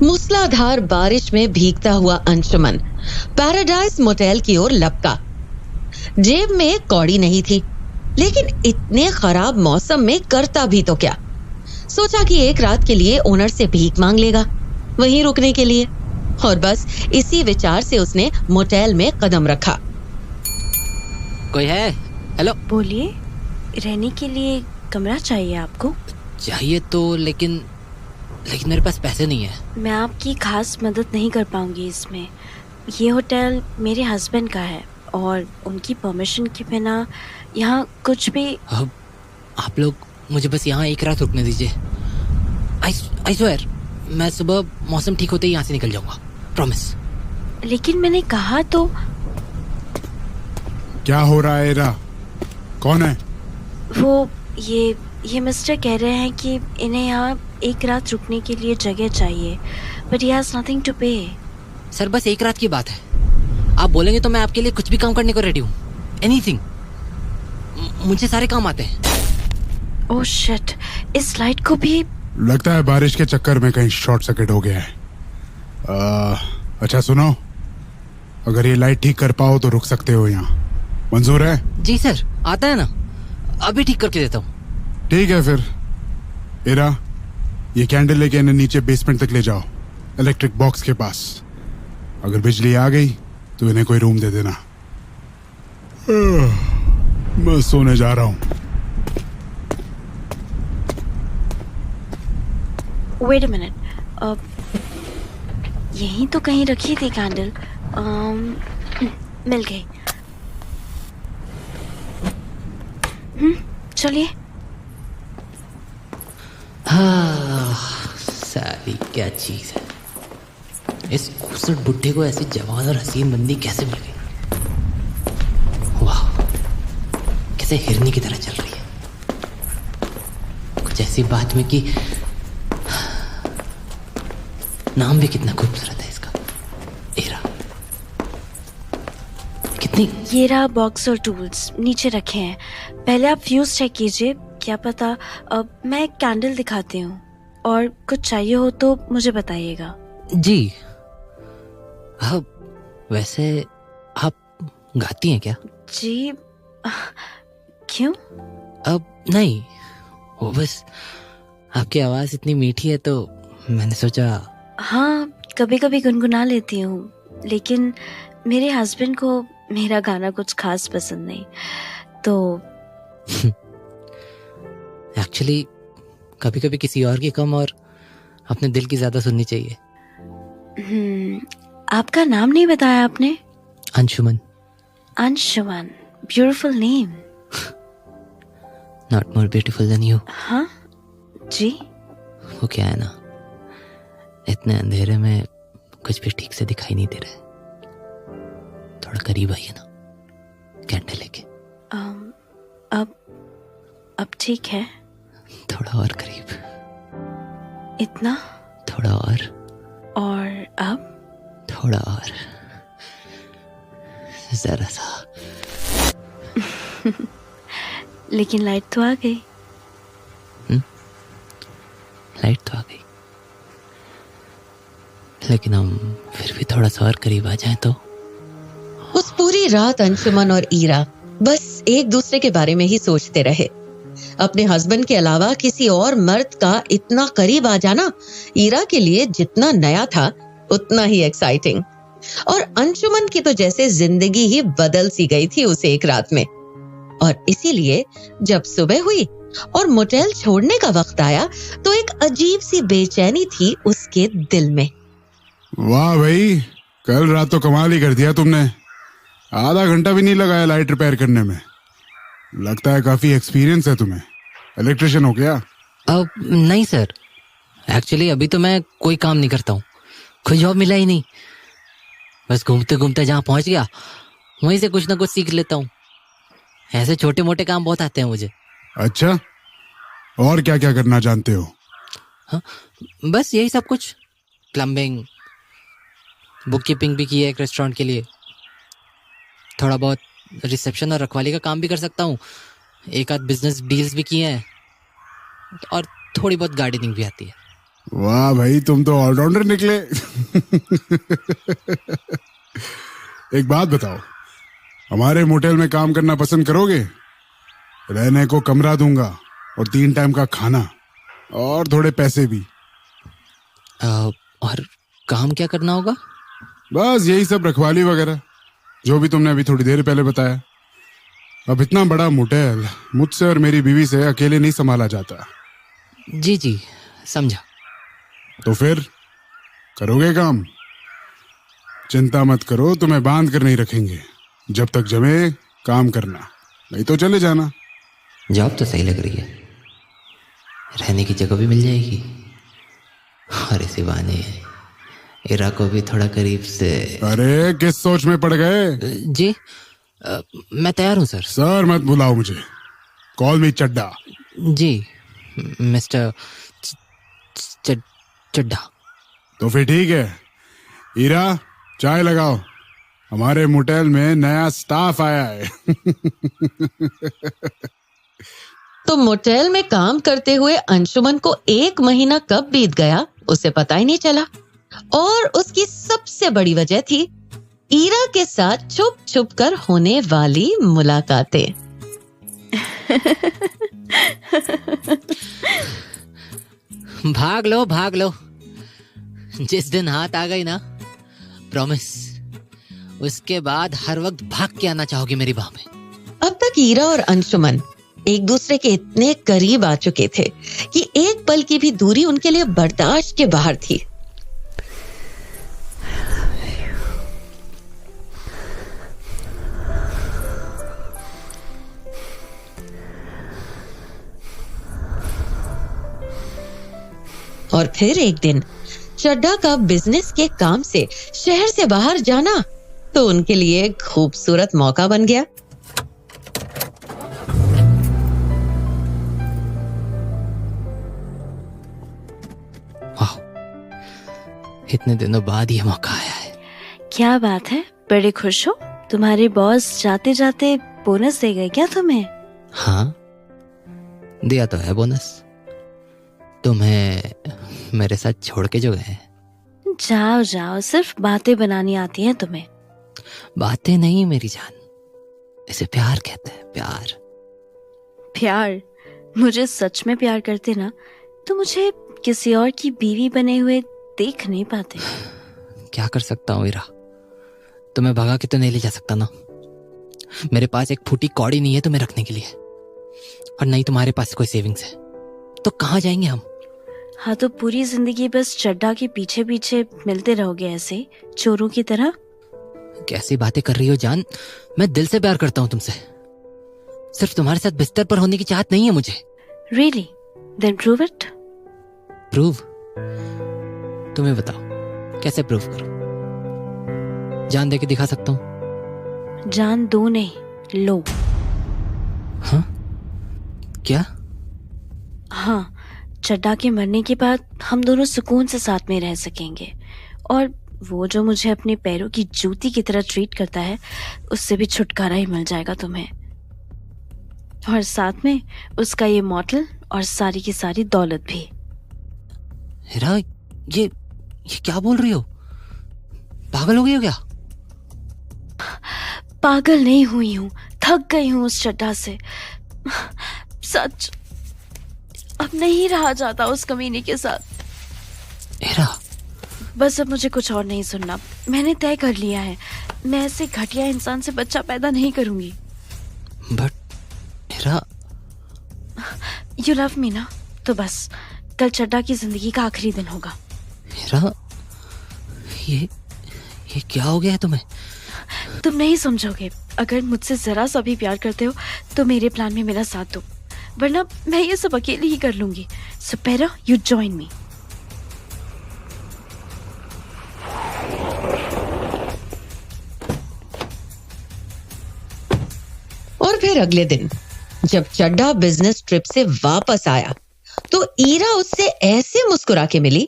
मूसलाधार बारिश में भीगता हुआ अंशुमन पैराडाइज मोटेल की ओर लपका। जेब में कौड़ी नहीं थी, लेकिन इतने खराब मौसम में करता भी तो क्या। सोचा कि एक रात के लिए ओनर से भीख मांग लेगा, वहीं रुकने के लिए। और बस इसी विचार से उसने मोटेल में कदम रखा। कोई है? हेलो। बोलिए, रहने के लिए कमरा चाहिए आपको? चाहिए तो, लेकिन मेरे पास पैसे नहीं है। मैं आपकी खास मदद नहीं कर पाऊंगी इसमें। ये होटल मेरे हस्बैंड का है और उनकी परमिशन के बिना यहाँ कुछ भी। अब आप लोग मुझे बस यहाँ एक रात रुकने दीजिए। आई स्वेयर, मैं सुबह मौसम ठीक होते ही यहाँ से निकल जाऊंगा, प्रॉमिस। लेकिन मैंने कहा तो। क्या हो रहा है एरा? कौन है वो ये मिस्टर कह रहे हैं कि इन्हें यहाँ एक रात रुकने के लिए जगह चाहिए, but he has nothing to pay. Sir, बस एक रात की बात है। आप बोलेंगे तो मैं आपके लिए कुछ भी काम करने को रेडी हूँ। एनीथिंग, मुझे सारे काम आते हैं। ओह शिट, इस लाइट को भी लगता है बारिश के चक्कर में कहीं शॉर्ट सर्किट हो गया है। अच्छा सुनो, अगर ये लाइट ठीक कर पाओ तो रुक सकते हो यहाँ। मंजूर है? जी सर, आता है ना, अभी ठीक करके देता हूँ। ठीक है फिर एरा, ये कैंडल लेके इन्हें नीचे बेसमेंट तक ले जाओ, इलेक्ट्रिक बॉक्स के पास। अगर बिजली आ गई तो इन्हें कोई रूम दे देना। मैं सोने जा रहा हूँ। वेट अ मिनट, यहीं तो कहीं रखी थी कैंडल। मिल गई। चलिए। सारी क्या चीज है। इस खूबसूरत बुड्ढे को ऐसी जवान और हसीन बंदी कैसे मिल गई? वाह, कैसे हिरनी की तरह चल रही है। कुछ ऐसी बात में कि नाम भी कितना खूबसूरत है इसका, एरा। कितनी। ये रहा बॉक्स और टूल्स नीचे रखे हैं। पहले आप फ्यूज चेक कीजिए, क्या पता। मैं एक कैंडल दिखाती हूँ और कुछ चाहिए हो तो मुझे बताइएगा। जी। वैसे आप गाती हैं क्या? जी। क्यों? अब नहीं, वो बस आपकी आवाज इतनी मीठी है तो मैंने सोचा। हाँ, कभी कभी गुनगुना लेती हूँ, लेकिन मेरे हस्बैंड को मेरा गाना कुछ खास पसंद नहीं, तो एक्चुअली कभी कभी किसी और की कम और अपने दिल की ज्यादा सुननी चाहिए। आपका नाम नहीं बताया आपने? Anshuman. Anshuman, beautiful name. Not more beautiful then you. हाँ जी। वो क्या है ना, इतने अंधेरे में कुछ भी ठीक से दिखाई नहीं दे रहा है। थोड़ा करीब आइए ना, कैंडल लेके। अब ठीक है? थोड़ा और करीब। इतना? थोड़ा और अब? थोड़ा और, जरा सा। लेकिन लाइट तो आ गई। लाइट तो आ गई, लेकिन हम फिर भी थोड़ा सा और करीब आ जाएं तो। उस पूरी रात अंशुमन और ईरा बस एक दूसरे के बारे में ही सोचते रहे। अपने हस्बैंड के अलावा किसी और मर्द का इतना करीब आ जाना ईरा के लिए जितना नया था उतना ही एक्साइटिंग। और अंशुमन की तो जैसे जिंदगी ही बदल सी गई थी उस एक रात में। और इसीलिए जब सुबह हुई और मोटेल छोड़ने का वक्त आया तो एक अजीब सी बेचैनी थी उसके दिल में। वाह भाई, कल रात तो कमाल ही कर दिया तुमने। आधा घंटा भी नहीं लगाया लाइट रिपेयर करने में। लगता है काफी एक्सपीरियंस है तुम्हें। इलेक्ट्रिशियन हो क्या? अब नहीं सर, एक्चुअली अभी तो मैं कोई काम नहीं करता हूँ। कोई जॉब मिला ही नहीं, बस घूमते घूमते जहाँ पहुँच गया वहीं से कुछ ना कुछ सीख लेता हूँ। ऐसे छोटे मोटे काम बहुत आते हैं मुझे। अच्छा, और क्या क्या करना जानते हो? हाँ, बस यही सब कुछ। प्लम्बिंग, बुक कीपिंग भी की है एक रेस्टोरेंट के लिए। थोड़ा बहुत रिसेप्शन और रखवाली का काम भी कर सकता हूँ। एक आध बिजनेस डील्स भी किए हैं और थोड़ी बहुत गार्डनिंग भी आती है। वाह भाई, तुम तो ऑलराउंडर निकले। एक बात बताओ, हमारे मोटेल में काम करना पसंद करोगे? रहने को कमरा दूंगा और 3 टाइम का खाना और थोड़े पैसे भी। और काम क्या करना होगा? बस यही सब, रखवाली वगैरह, जो भी तुमने अभी थोड़ी देर पहले बताया। अब इतना बड़ा मोटेल मुझसे और मेरी बीवी से अकेले नहीं संभाला जाता। जी जी, समझा। तो फिर करोगे काम? चिंता मत करो, तुम्हें बांध कर नहीं रखेंगे। जब तक जमे काम करना, नहीं तो चले जाना। जॉब तो सही लग रही है, रहने की जगह भी मिल जाएगी और इसी बहाने इरा को भी थोड़ा करीब से। अरे किस सोच में पड़ गए? जी, मैं तैयार हूँ सर। सर मत बुलाओ मुझे, कॉल मी चड्डा। जी मिस्टर चड्डा। तो फिर ठीक है, ईरा चाय लगाओ, हमारे मोटेल में नया स्टाफ आया है। तो मोटेल में काम करते हुए अंशुमन को 1 महीना कब बीत गया उसे पता ही नहीं चला। और उसकी सबसे बड़ी वजह थी ईरा के साथ छुप छुप कर होने वाली मुलाकातें। भाग लो भाग लो, जिस दिन हाथ आ गई ना, प्रॉमिस, उसके बाद हर वक्त भाग के आना चाहोगी मेरी बाह में। अब तक ईरा और अंशुमन एक दूसरे के इतने करीब आ चुके थे कि एक पल की भी दूरी उनके लिए बर्दाश्त के बाहर थी। और फिर एक दिन चड्डा का बिजनेस के काम से शहर से बाहर जाना तो उनके लिए एक खूबसूरत मौका बन गया। वाह, इतने दिनों बाद ये मौका आया है। क्या बात है, बड़े खुश हो? तुम्हारे बॉस जाते जाते बोनस दे गए क्या तुम्हें? हाँ, दिया तो है बोनस। तुम्हें मेरे साथ छोड़ के जो गए। जाओ जाओ, सिर्फ बातें बनानी आती हैं तुम्हें। बातें नहीं मेरी जान, इसे प्यार कहते हैं, प्यार। प्यार? मुझे सच में प्यार करते ना तो मुझे किसी और की बीवी बने हुए देख नहीं पाते। क्या कर सकता हूँ इरा, तुम्हें भगा के तो नहीं ले जा सकता ना। मेरे पास एक फूटी कौड़ी नहीं है तुम्हें रखने के लिए, और नहीं तुम्हारे पास कोई सेविंग्स है, तो कहाँ जाएंगे हम? हाँ, तो पूरी जिंदगी बस चड्डा के पीछे पीछे मिलते रहोगे ऐसे चोरों की तरह? कैसी बातें कर रही हो जान, मैं दिल से प्यार करता हूँ तुमसे। सिर्फ तुम्हारे साथ बिस्तर पर होने की चाहत नहीं है मुझे। Really? Then prove it. Prove? तुम्हें बताओ कैसे प्रूव करूं? जान दे के दिखा सकता हूँ। जान दो नहीं, लो। हाँ? क्या? हाँ, चड्डा के मरने के बाद हम दोनों सुकून से साथ में रह सकेंगे, और वो जो मुझे अपने पैरों की जूती की तरह ट्रीट करता है उससे भी छुटकारा ही मिल जाएगा तुम्हें, और साथ में उसका ये मॉडल और सारी की सारी दौलत भी। हिरा, ये क्या बोल रही हो? पागल हो गई हो क्या? पागल नहीं हुई हूँ, थक गई हूँ उस चड्डा से। सच, अब नहीं रहा जाता उस कमीने के साथ। हिरा, बस अब मुझे कुछ और नहीं सुनना। मैंने तय कर लिया है, मैं ऐसे घटिया इंसान से बच्चा पैदा नहीं करूंगी। But Hira, you love me ना, तो बस कल चड्डा की जिंदगी का आखिरी दिन होगा। हिरा, ये क्या हो गया है तुम्हें? तुम नहीं समझोगे। अगर मुझसे जरा सा भी प्यार करते हो तो मेरे प्लान में मेरा साथ दो, वरना मैं ये सब अकेली ही कर लूंगी। सो पैरा, यू जॉइन मी। और फिर अगले दिन जब चड्डा बिजनेस ट्रिप से वापस आया तो ईरा उससे ऐसे मुस्कुरा के मिली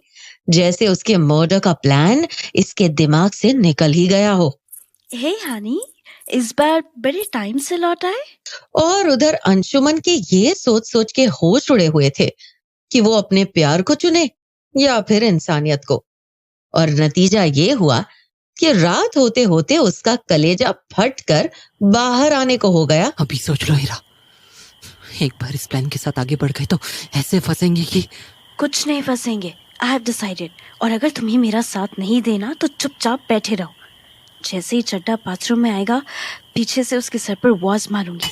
जैसे उसके मर्डर का प्लान इसके दिमाग से निकल ही गया हो। हे हनी, इस बार बड़े टाइम से लौट आए। और उधर अंशुमन के ये सोच सोच के होश उड़े हुए थे कि वो अपने प्यार को चुने या फिर इंसानियत को। और नतीजा ये हुआ कि रात होते होते उसका कलेजा फट कर बाहर आने को हो गया। अभी सोच लो हीरा, एक बार इस प्लान के साथ आगे बढ़ गए तो ऐसे फंसेंगे कि कुछ नहीं फंसेंगे। I have decided. और अगर तुम्हें मेरा साथ नहीं देना तो चुपचाप बैठे रहो। जैसे ही चड्डा बाथरूम में आएगा, पीछे से उसके सर पर वाज मारूंगी,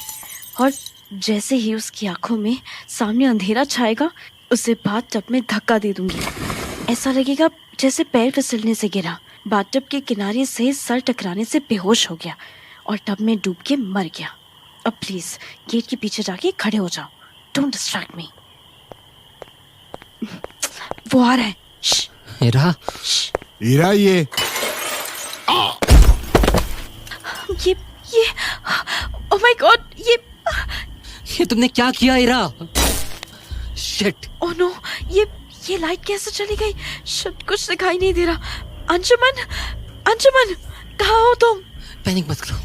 और जैसे ही उसकी आंखों में सामने अंधेरा छाएगा, उसे बाथटब में धक्का दे दूंगी। ऐसा लगेगा जैसे पैर फिसलने से गिरा, बाथटब के किनारे से सर टकराने से बेहोश हो गया और टब में डूब के मर गया। अब प्लीज गेट के पीछे जाके खड़े हो जाओ। डोंट डिस्ट्रैक्ट मी। वो आ रहा है। हीरा, हीरा, ये ओह माय गॉड, ये तुमने क्या किया हीरा? शिट। ओह नो, ये लाइट कैसे चली गई? शिट, कुछ दिखाई नहीं दे रहा। अंजुमन, अंजुमन, कहाँ हो तुम? पैनिक मत करो,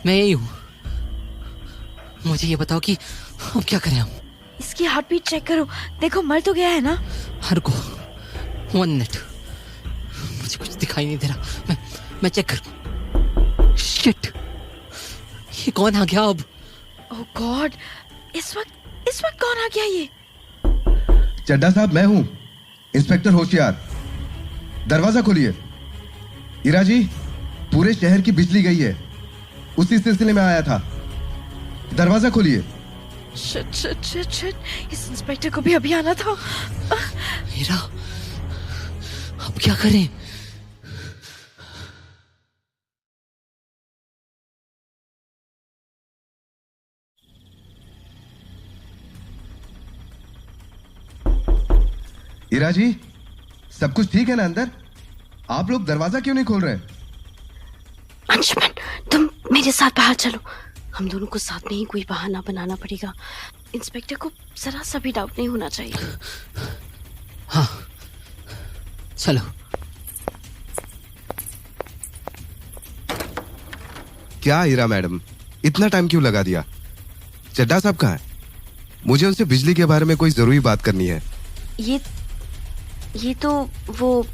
मैं यही हूँ। मुझे ये बताओ कि अब क्या करें हम? इसकी हार्ट बीट चेक करो, देखो मर तो गया है ना? रुको 1 मिनट, मुझे कुछ दिखाई नहीं दे रहा। मैं चेक करूँ। शिट, ये कौन आ गया अब? ओह गॉड, इस वक्त कौन आ गया ये? चड्डा साहब, मैं हूं इंस्पेक्टर होशियार। दरवाजा खोलिए। हीरा जी, पूरे शहर की बिजली गई है, उसी सिलसिले में आया था। दरवाजा खोलिए। शिट, इस इंस्पेक्टर को भी अभी आना था। हीरा, अब क्या करें? हीरा जी, सब कुछ ठीक है ना अंदर? आप लोग दरवाजा क्यों नहीं खोल रहे? अंशुमन, तुम मेरे साथ बाहर चलो। हम दोनों को साथ में ही कोई बहाना बनाना पड़ेगा। इंस्पेक्टर को जरा सा भी डाउट नहीं होना चाहिए। हाँ, चलो। क्या हीरा मैडम, इतना टाइम क्यों लगा दिया? चड्डा साहब कहाँ है? मुझे उनसे बिजली के बारे में कोई जरूरी बात करनी है। ये तो वो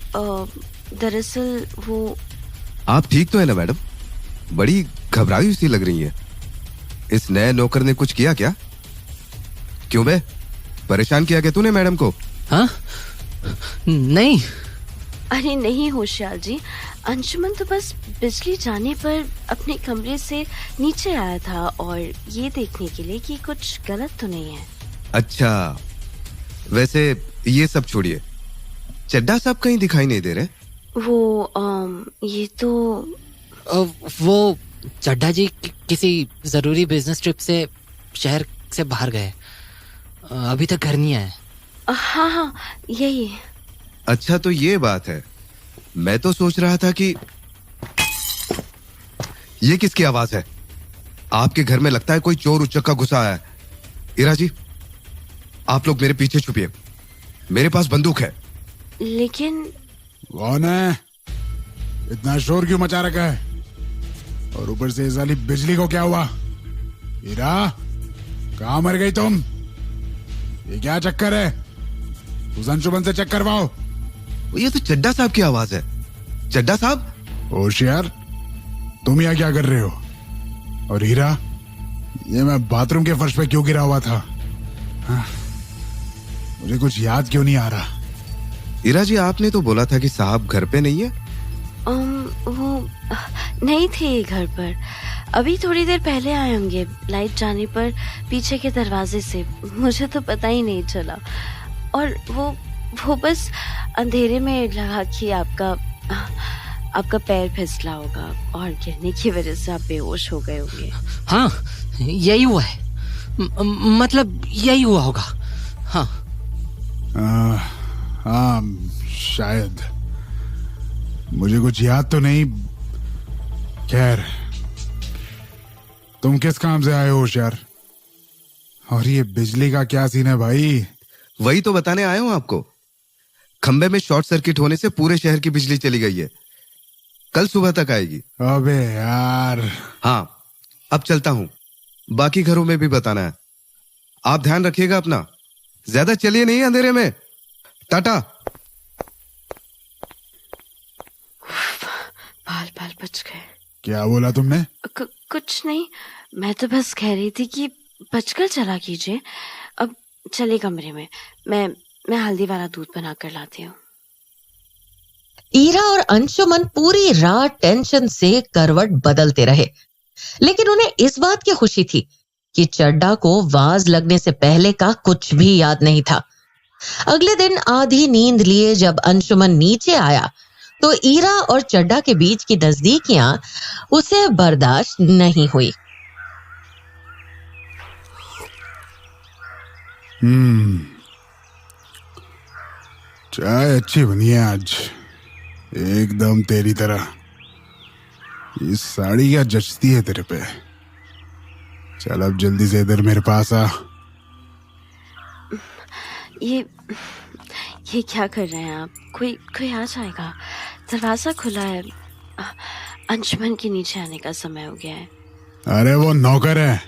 दरअसल वो। आप ठीक तो है ना मैडम? बड़ी घबराई सी लग रही है। इस नए नौकर ने कुछ किया क्या? क्यों बे, परेशान किया क्या तूने मैडम को? हाँ, नहीं। अरे नहीं होशियार जी, अंशुमन तो बस बिजली जाने पर अपने कमरे से नीचे आया था और ये देखने के लिए कि कुछ गलत तो नहीं है। अच्छा, वैसे ये सब छोड़िए, चड्डा साहब कहीं दिखाई नहीं दे रहे। वो ये तो वो चड्डा जी किसी जरूरी बिजनेस ट्रिप से शहर से बाहर गए, अभी तक घर नहीं आए। हाँ, यही। अच्छा, तो ये बात है। मैं तो सोच रहा था कि ये किसकी आवाज है? आपके घर में लगता है कोई चोर उचक्का घुसा आया है। हीरा जी, आप लोग मेरे पीछे छुपिए, मेरे पास बंदूक है। लेकिन कौन है? इतना शोर क्यों मचा रखा है? और ऊपर से इस वाली बिजली को क्या हुआ? हीरा, कहाँ मर गई तुम? ये क्या चक्कर है? उस अंशुमन से चेक करवाओ। ये तो चड्डा साहब की आवाज है। चड्डा साहब। होशियार, तुम यहाँ क्या कर रहे हो? और हीरा, ये मैं बाथरूम के फर्श पे क्यों गिरा हुआ था? हाँ, मुझे कुछ याद क्यों नहीं आ रहा? हीरा जी, आपने तो बोला था कि साहब घर पे नहीं है। वो नहीं थे घर पर, अभी थोड़ी देर पहले आए होंगे लाइट जाने पर पीछे के दरवाजे से। मुझे तो पता ही नहीं चला। और वो बस अंधेरे में लगा कि आपका पैर फिसला होगा और गिरने की वजह से आप बेहोश हो गए होंगे। हाँ, यही हुआ है। मतलब यही हुआ होगा। हाँ। हाँ, शायद। मुझे कुछ याद तो नहीं। खैर, तुम किस काम से आए हो होशियार? और ये बिजली का क्या सीन है भाई? वही तो बताने आया हूं आपको। खंबे में शॉर्ट सर्किट होने से पूरे शहर की बिजली चली गई है, कल सुबह तक आएगी। अबे यार। हाँ, अब चलता हूं, बाकी घरों में भी बताना है। आप ध्यान रखिएगा अपना, ज्यादा चलिए नहीं अंधेरे में। टाटा। बाल बाल बच गए। क्या बोला तुमने? कुछ नहीं, मैं तो बस कह रही थी कि बचकर चला कीजिए। अब चलिए कमरे में, मैं हल्दी वाला दूध बना कर लाती हूँ। ईरा और अंशुमन पूरी रात टेंशन से करवट बदलते रहे, लेकिन उन्हें इस बात की खुशी थी कि चड्डा को वाज लगने से पहले का कुछ भी याद नहीं था। अगले दिन आधी नींद लिए जब अंशुमन नीचे आया तो ईरा और चड्डा के बीच की नजदीकियां उसे बर्दाश्त नहीं हुई। चाय अच्छी बनी है आज, एकदम तेरी तरह। इस साड़ी क्या जचती है तेरे पे। चल अब जल्दी से इधर मेरे पास आ। ये क्या कर रहे हैं आप? कोई आ जाएगा, दरवाजा खुला है। अंशुमन के नीचे आने का समय हो गया है। अरे वो नौकर है,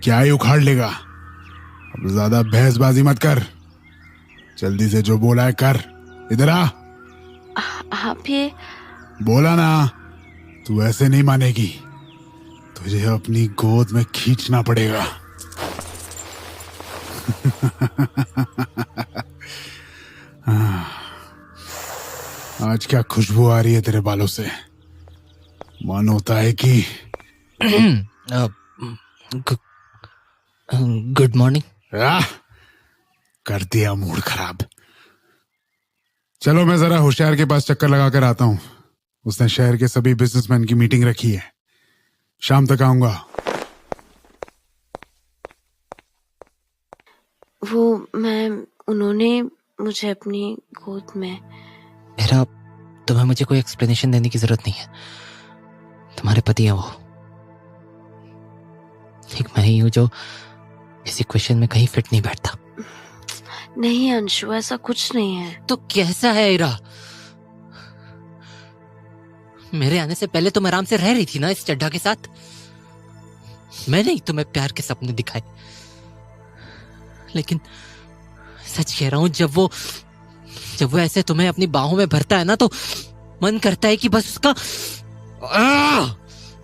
क्या ही उखाड़ लेगा। अब ज्यादा बहसबाजी मत कर, जल्दी से जो बोला है कर। इधर आ। आप ये बोला ना, तू ऐसे नहीं मानेगी, तुझे अपनी गोद में खींचना पड़ेगा। आज क्या खुशबू आ रही है तेरे बालों से। मन होता है कि गुड मॉर्निंग। कर दिया मूड खराब। चलो मैं जरा होशियार के पास चक्कर लगा कर आता हूँ। उसने शहर के सभी बिजनेसमैन की मीटिंग रखी है, शाम तक आऊंगा। उन्होंने मुझे अपनी गोद में। मेरा तुम्हें मुझे कोई एक्सप्लेनेशन देने की जरूरत नहीं है, तुम्हारे पति है वो। एक मैं ही हूं जो इस इक्वेशन में कहीं फिट नहीं बैठता। नहीं अंशु, ऐसा कुछ नहीं है। तो कैसा है इरा? मेरे आने से पहले तुम आराम से रह रही थी ना इस चड्ढा के साथ। मैंने ही तुम्हें प्यार के सपने दिखाए, लेकिन सच कह रहा हूं, जब वो ऐसे तुम्हें अपनी बाहों में भरता है ना तो मन करता है कि बस उसका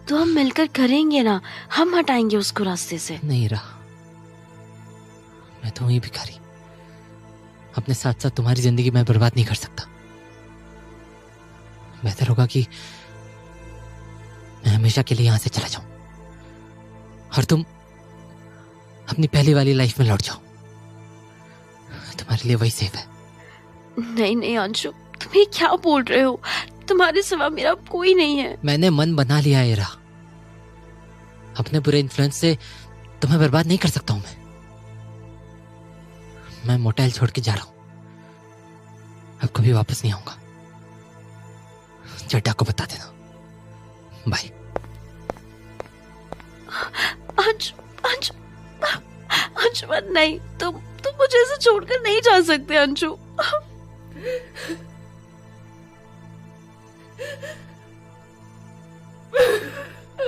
तो हम मिलकर करेंगे ना, हम हटाएंगे उसको रास्ते से। नहीं रहा, मैं तो वही भिखारी, अपने साथ साथ तुम्हारी जिंदगी मैं बर्बाद नहीं कर सकता। बेहतर होगा कि मैं हमेशा के लिए यहां से चला जाऊं और तुम अपनी पहली वाली लाइफ में लौट जाओ। तुम्हारे लिए वही सेफ है। नहीं अंशु, तुम ये क्या बोल रहे हो? तुम्हारे सिवा मेरा कोई नहीं है। मैंने मन बना लिया है इरा, अपने बुरे इन्फ्लुएंस से तुम्हें बर्बाद नहीं कर सकता हूं मैं मोटेल छोड़ के जा रहा हूं, अब कभी वापस नहीं आऊंगा। चड्डा को बता देना। बाय। अंशुमन नहीं, तुम मुझे ऐसे छोड़कर नहीं जा सकते अंशु।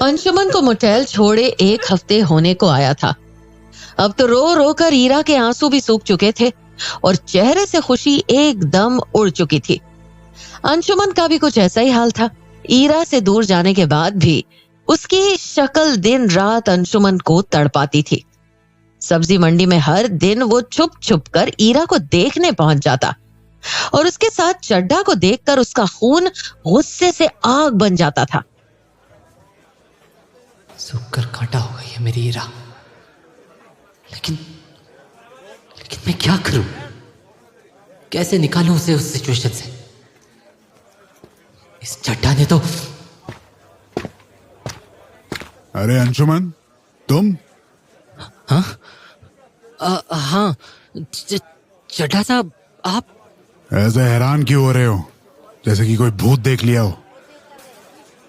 अंशुमन को मोटेल छोड़े 1 हफ्ते होने को आया था। अब तो रो रो कर ईरा के आंसू भी सूख चुके थे और चेहरे से खुशी एकदम उड़ चुकी थी। अंशुमन का भी कुछ ऐसा ही हाल था। ईरा से दूर जाने के बाद भी उसकी शक्ल दिन रात अंशुमन को तड़पाती थी। सब्जी मंडी में हर दिन वो छुप छुप कर ईरा को देखने पहुंच जाता और उसके साथ चड्ढा को देखकर उसका खून गुस्से से आग बन जाता था। सूख कर कांटा हो गई है मेरी ईरा, लेकिन मैं क्या करूं? कैसे निकालूं उसे उस सिचुएशन से? इस चड्ढा ने तो। अरे अंशुमन, तुम? हाँ हाँ चड्ढा साहब, आप ऐसे हैरान क्यों हो रहे हो, जैसे कि कोई भूत देख लिया हो?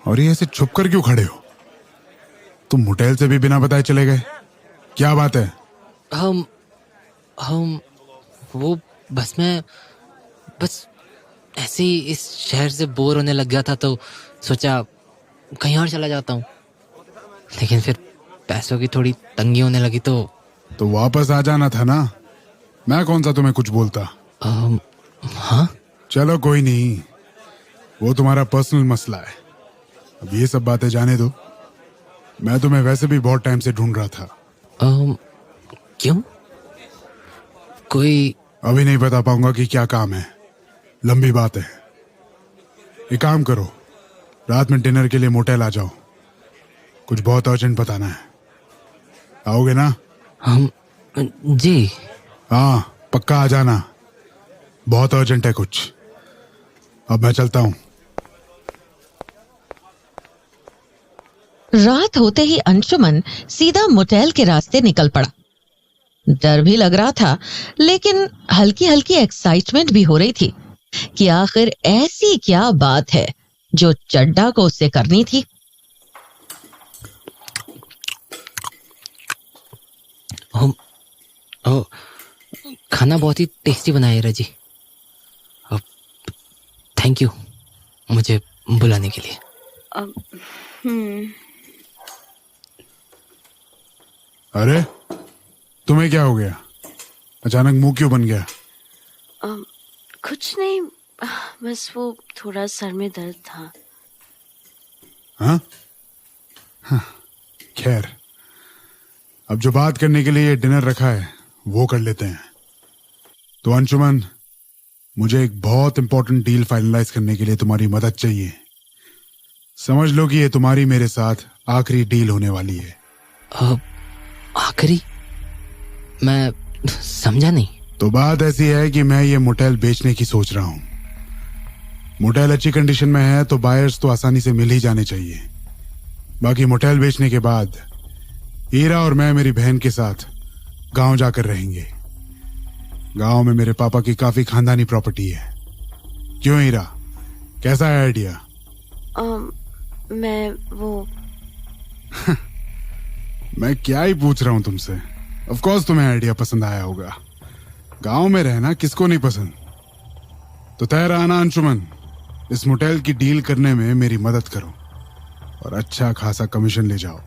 और ये ऐसे छुप कर क्यों खड़े हो? तुम मोटेल से भी बिना बताए चले गए, क्या बात है? हम वो मैं बस ऐसे ही इस शहर से बोर होने लग गया था तो सोचा कहीं और चला जाता हूँ, लेकिन फिर पैसों की थोड़ी तंगी होने लगी तो वापस आ जाना था ना। मैं कौन सा तुम्हें कुछ बोलता? हाँ चलो कोई नहीं, वो तुम्हारा पर्सनल मसला है। अब ये सब बातें जाने दो। मैं तुम्हें वैसे भी बहुत टाइम से ढूंढ रहा था। क्यों? कोई? अभी नहीं बता पाऊंगा कि क्या काम है, लंबी बात है। एक काम करो, रात में डिनर के लिए मोटेल आ जाओ, कुछ बहुत अर्जेंट बताना है। आओगे ना? हम जी। हाँ पक्का आ जाना, बहुत अर्जेंट है कुछ। अब मैं चलता हूँ। रात होते ही अंशुमन सीधा मोटेल के रास्ते निकल पड़ा। डर भी लग रहा था, लेकिन हल्की हल्की एक्साइटमेंट भी हो रही थी कि आखिर ऐसी क्या बात है जो चड्डा को उससे करनी थी। खाना बहुत ही टेस्टी बनाया है रजी। थैंक यू मुझे बुलाने के लिए। अरे तुम्हें क्या हो गया? अचानक मुंह क्यों बन गया? कुछ नहीं, बस वो थोड़ा सर में दर्द था। हाँ? खैर, अब जो बात करने के लिए डिनर रखा है वो कर लेते हैं। तो अंशुमन, मुझे एक बहुत इंपॉर्टेंट डील फाइनलाइज करने के लिए तुम्हारी मदद चाहिए। समझ लो कि ये तुम्हारी मेरे साथ आखिरी डील होने वाली है। आखिरी? मैं समझा नहीं। तो बात ऐसी है कि मैं ये मोटेल बेचने की सोच रहा हूँ। मोटेल अच्छी कंडीशन में है तो बायर्स तो आसानी से मिल ही जाने चाहिए। बाकी मोटेल बेचने के बाद हीरा और मैं मेरी बहन के साथ गांव जाकर रहेंगे। गांव में मेरे पापा की काफी खानदानी प्रॉपर्टी है। क्यों हीरा, कैसा है आइडिया? मैं वो मैं क्या ही पूछ रहा हूँ तुमसे। ऑफ कोर्स तुम्हें आइडिया पसंद आया होगा। गांव में रहना किसको नहीं पसंद। तो तय रहा ना अंशुमन, इस मोटेल की डील करने में मेरी मदद करो और अच्छा खासा कमीशन ले जाओ।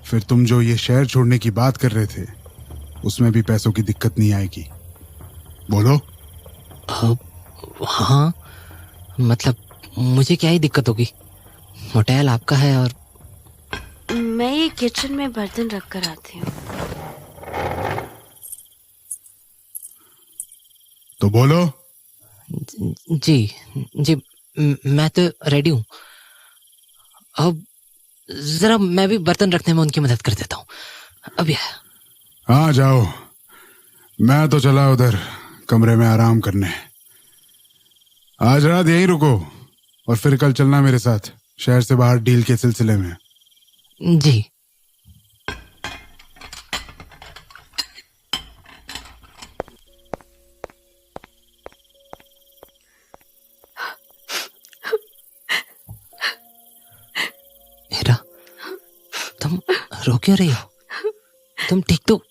फिर तुम जो ये शहर छोड़ने की बात कर रहे थे उसमें भी पैसों की दिक्कत नहीं आएगी। बोलो। हाँ मतलब मुझे क्या ही दिक्कत होगी, मोटेल आपका है। और मैं ये किचन में बर्तन रख कर आती हूँ। तो बोलो। जी जी, मैं तो रेडी हूँ। अब जरा मैं भी बर्तन रखने में उनकी मदद कर देता हूँ। अभी हाँ जाओ, मैं तो चला उधर कमरे में आराम करने। आज रात यहीं रुको और फिर कल चलना मेरे साथ शहर से बाहर डील के सिलसिले में। जी। हीरा, तुम रो क्यों रही हो? तुम ठीक तो?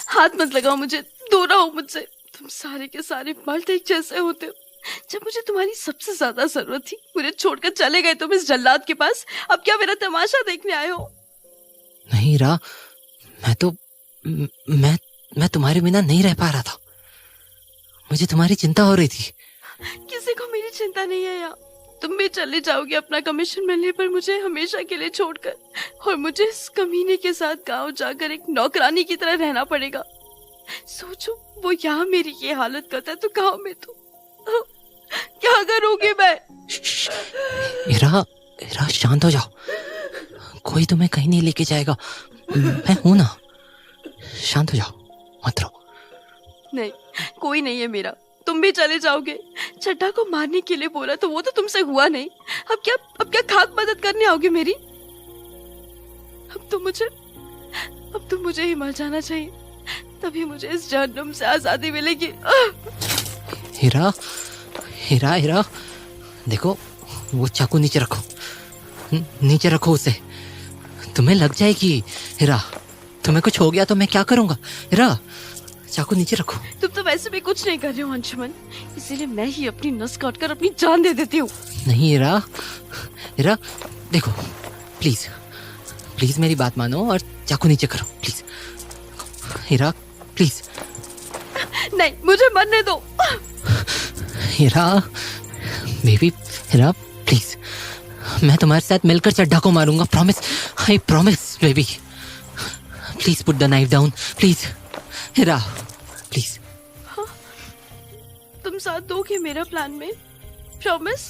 हाथ मत लगाओ मुझे, दूर रहो मुझसे। तुम सारे के सारे मर्द एक जैसे होते हो। जब मुझे तुम्हारी सबसे ज्यादा जरूरत थी मुझे छोड़कर चले गए तुम इस जल्लाद के पास। अब क्या मेरा तमाशा देखने आए हो? नहीं हीरा, मैं तुम्हारे बिना नहीं रह पा रहा था। मुझे तुम्हारी चिंता हो रही थी। किसी को मेरी चिंता नहीं है यार। तुम भी चले जाओगे अपना कमीशन मिलने पर मुझे हमेशा के लिए छोड़कर, और मुझे इस कमीने के साथ गांव जाकर एक नौकरानी की तरह रहना पड़ेगा। सोचो, वो यहाँ मेरी ये हालत करता है तो गांव में तो क्या करूंगी मैं? हीरा शांत हो जाओ, कोई तुम्हें कहीं नहीं लेके जाएगा। मैं हूं ना, शांत हो जाओ, मत रो। नहीं, कोई नहीं है मेरा। तुम भी चले जाओगे। चड्डा को मारने के लिए बोला तो वो तो तुमसे हुआ नहीं। अब क्या खाक मदद करने आओगे मेरी? अब तो मुझे ही मर जाना चाहिए, तभी मुझे इस जहन्नुम से आजादी मिलेगी। हीरा, देखो वो चाकू नीचे रखो, नीचे रखो उसे। तुम्हें लग जाएगी हीरा। तुम्हें कुछ हो गया तो मैं क्या करूंगा? हीरा, चाकू नीचे रखो। तुम तो वैसे भी कुछ नहीं कर रहे हो अंशुमन, इसीलिए मैं ही अपनी नस काटकर अपनी जान दे देती हूँ। नहीं हीरा, देखो प्लीज मेरी बात मानो और चाकू नीचे करो प्लीज। हीरा प्लीज। नहीं, मुझे मरने दो। हीरा बेबी, हीरा प्लीज मैं तुम्हारे साथ मिलकर चड्ढा को मारूंगा, promise, I promise baby. Please put the knife down, please Hira, please. तुम साथ दोगे मेरा प्लान में, प्रॉमिस?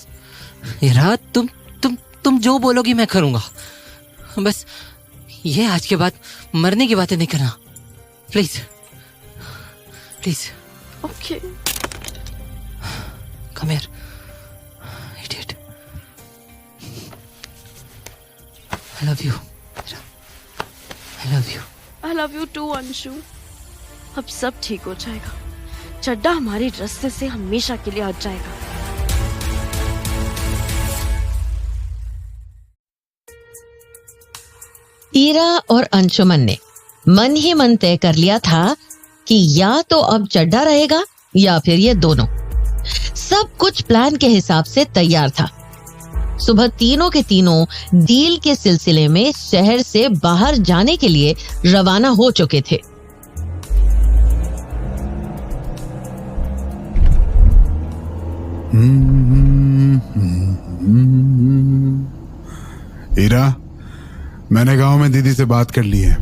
हीरा, तुम जो बोलोगी मैं करूंगा, बस ये आज के बाद मरने की बातें नहीं करना, please please. Okay. Come here idiot. I love you, I love you. I love you too Anshu. अब सब ठीक हो जाएगा, चड्ढा हमारे रास्ते से हमेशा के लिए हट जाएगा। ईरा और अंशुमन ने मन ही मन तय कर लिया था कि या तो अब चड्ढा रहेगा या फिर ये दोनों। सब कुछ प्लान के हिसाब से तैयार था। सुबह तीनों के तीनों डील के सिलसिले में शहर से बाहर जाने के लिए रवाना हो चुके थे। ईरा, मैंने गांव में दीदी से बात कर ली है।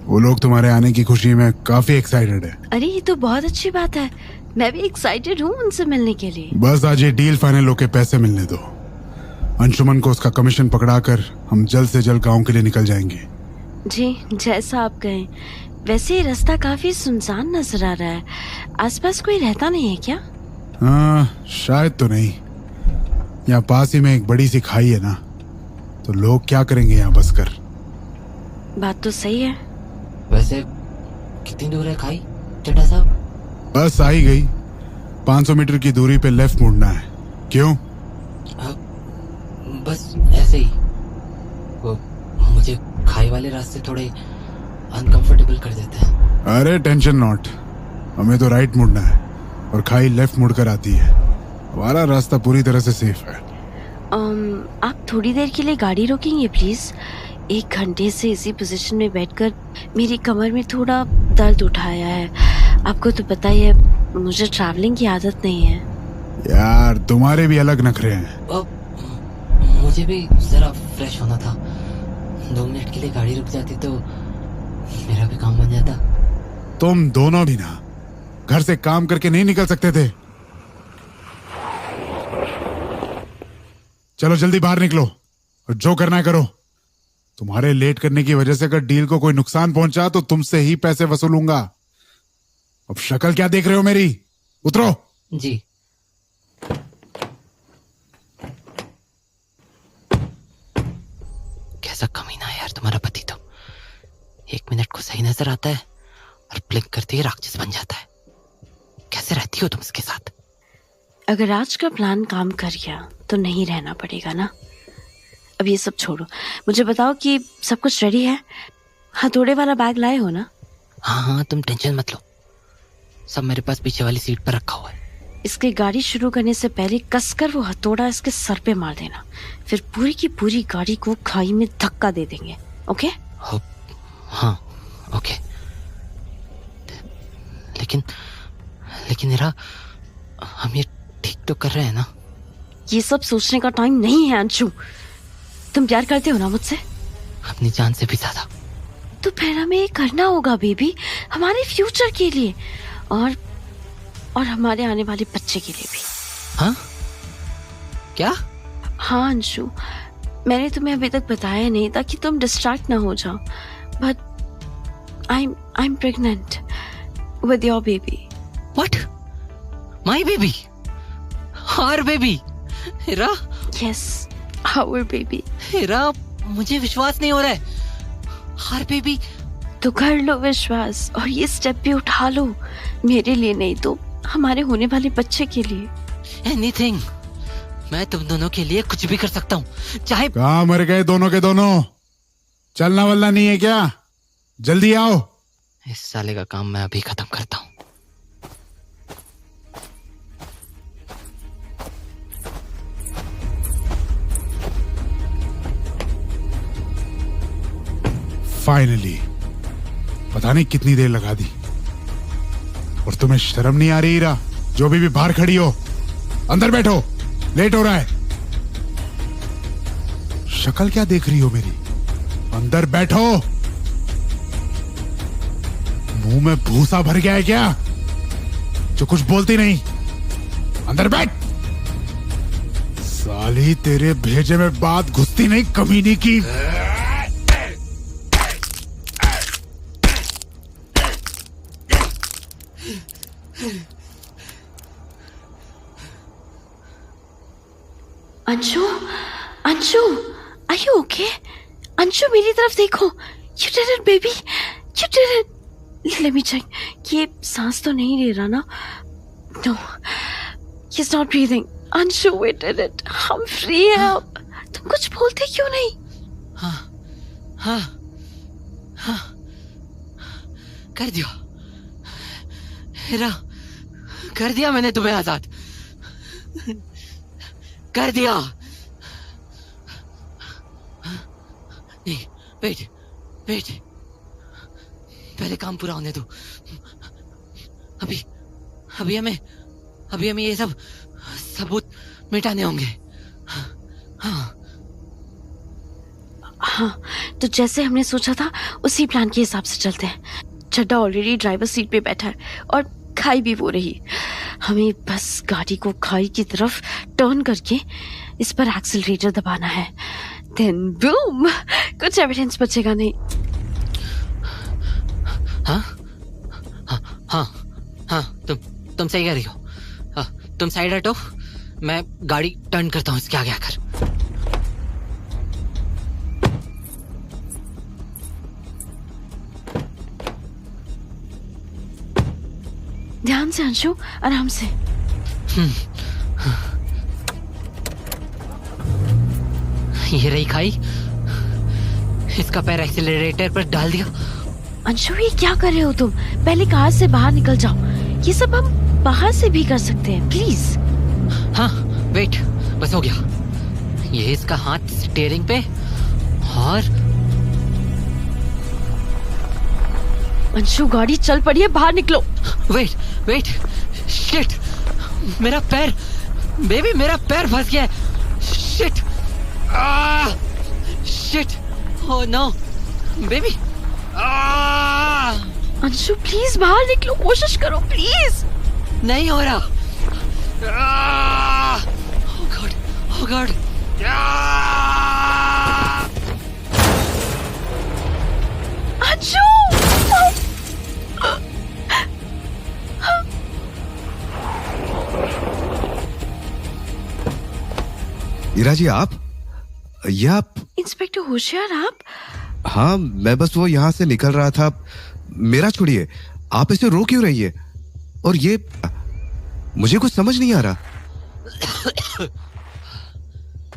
वो लोग तुम्हारे आने की खुशी में काफी एक्साइटेड है। अरे ये तो बहुत अच्छी बात है, मैं भी एक्साइटेड हूँ उनसे मिलने के लिए। बस आज ये डील फाइनल होके पैसे मिलने दो। अंशुमन को उसका कमीशन पकड़ाकर हम जल्द से जल्द गांव के लिए निकल जाएंगे। जी जैसा आप कहें। वैसे ये रास्ता काफी सुनसान नजर आ रहा है, आसपास कोई रहता नहीं है क्या? हाँ, शायद तो नहीं। यहाँ पास ही में एक बड़ी सी खाई है ना, तो लोग क्या करेंगे यहाँ बस कर। बात तो सही है। वैसे कितनी दूर है खाई चड्ढा साहब? बस आ ही गई। 500 मीटर की दूरी पे लेफ्ट मुड़ना है। क्यों? बस ऐसे ही। वो मुझे खाई वाले रास्ते थोड़े अनकंफर्टेबल कर देते हैं। अरे टेंशन नॉट, हमें तो राइट मुड़ना है और खाई लेफ्ट मुड़कर आती है। हमारा रास्ता पूरी तरह से सेफ है। आप थोड़ी देर के लिए गाड़ी रोकेंगे प्लीज? 1 घंटे से इसी पोजीशन में बैठकर मेरी कमर में थोड़ा दर्द उठाया है। आपको तो पता ही है मुझे ट्रैवलिंग की आदत नहीं है। यार तुम्हारे भी अलग नखरे हैं। मुझे भी जरा फ्रेश होना था। 2 मिनट के लिए गाड़ी रुक जाती तो मेरा भी काम बन जाता। तुम दोनों भी ना घर से काम करके नहीं निकल सकते थे? चलो जल्दी बाहर निकलो और जो करना है करो। तुम्हारे लेट करने की वजह से अगर डील को कोई नुकसान पहुंचा तो तुमसे ही पैसे वसूलूंगा। अब शक्ल क्या देख रहे हो मेरी? उतरो। जी। कैसा कमीना है यार तुम्हारा पति तो। 1 मिनट को सही नजर आता है और ब्लिंक करते ही राक्षस बन जाता है। कैसे रहती हो तुम इसके साथ? अगर आज का प्लान काम कर गया तो नहीं रहना पड़ेगा ना। अब ये सब छोड़ो, मुझे बताओ कि सब कुछ रेडी है? हथौड़े वाला बैग लाए हो ना? हाँ, तुम टेंशन मत लो, सब मेरे पास पीछे वाली सीट पर रखा हुआ है। इसकी गाड़ी शुरू करने से पहले कसकर वो हथौड़ा इसके सर पे मार देना, फिर पूरी की पूरी गाड़ी को खाई में धक्का दे देंगे। ओके? हाँ ओके। लेकिन मेरा हम ये ठीक तो कर रहे हैं ना? ये सब सोचने का टाइम नहीं है अंशु। तुम प्यार करते हो ना मुझसे? अपनी जान से भी ज्यादा। तो फिर हमें ये करना होगा बेबी, हमारे फ्यूचर के लिए और हमारे आने वाले बच्चे के लिए भी। हाँ? क्या? हाँ अंशु, मैंने तुम्हें अभी तक बताया नहीं ताकि तुम डिस्ट्रैक्ट ना हो जाओ, but I am pregnant with your baby. What? My baby? Our baby? Heera? Yes, our baby. Heera, मुझे विश्वास नहीं हो रहा है। Our baby? तो कर लो विश्वास और ये स्टेप भी उठा लो, मेरे लिए नहीं तो हमारे होने वाले बच्चे के लिए। एनीथिंग, मैं तुम दोनों के लिए कुछ भी कर सकता हूँ, चाहे। कहाँ मर गए दोनों के दोनों? चलना वलना नहीं है क्या? जल्दी आओ। इस साले का काम मैं अभी खत्म करता हूँ। फाइनली, पता नहीं कितनी देर लगा दी। और तुम्हें शर्म नहीं आ रही हीरा? जो भी बाहर खड़ी हो, अंदर बैठो, लेट हो रहा है। शक्ल क्या देख रही हो मेरी? अंदर बैठो। मुंह में भूसा भर गया है क्या जो कुछ बोलती नहीं? अंदर बैठ। साली तेरे भेजे में बात घुसती नहीं कमीनी की। Anshu, Anshu, are you okay? Anshu मेरी तरफ देखो। You did it, baby. You did it. Let me check. ये सांस तो नहीं ले रहा ना? No, he's not breathing. Anshu, we did it. हम free हैं अब। तुम कुछ बोलते क्यों नहीं? हाँ, कर दिया हीरा, कर दिया मैंने तुम्हें आजाद, कर दिया। नहीं, वेट, पहले काम पूरा होने दो। अभी हमें ये सब सबूत मिटाने होंगे। हाँ, तो जैसे हमने सोचा था उसी प्लान के हिसाब से चलते हैं। चड्डा ऑलरेडी ड्राइवर सीट पे बैठा है और खाई भी वो रही। हमें बस गाड़ी को खाई की तरफ टर्न करके इस पर एक्सीलरेटर दबाना है। देन बूम, कुछ एविडेंस बचेगा नहीं। हाँ, तुम सही कह रही हो। तुम साइड हटो, मैं गाड़ी टर्न करता हूँ इसके आगे आकर। ध्यान से अंशु, आराम से। ये रही खाई, इसका पैर एक्सीलरेटर पर डाल दिया। अंशु, ये क्या कर रहे हो तुम? पहले कार से बाहर निकल जाओ। ये सब हम बाहर से भी कर सकते हैं, प्लीज। हाँ, वेट, बस हो गया। ये इसका हाथ स्टीयरिंग पे और अंशु, गाड़ी चल पड़ी है, बाहर निकलो। वेट, शिट, मेरा पैर, बेबी, मेरा पैर फंस गया है। Shit, oh no, baby. Anshu, please बाहर निकलो, कोशिश करो, प्लीज। नहीं हो रहा। Oh God. अंशु, ईरा जी, आप इंस्पेक्टर होशियार, आप? हाँ, मैं बस वो यहाँ से निकल रहा था। मेरा छोड़िए, आप इसे रो क्यों रही है? और ये मुझे कुछ समझ नहीं आ रहा।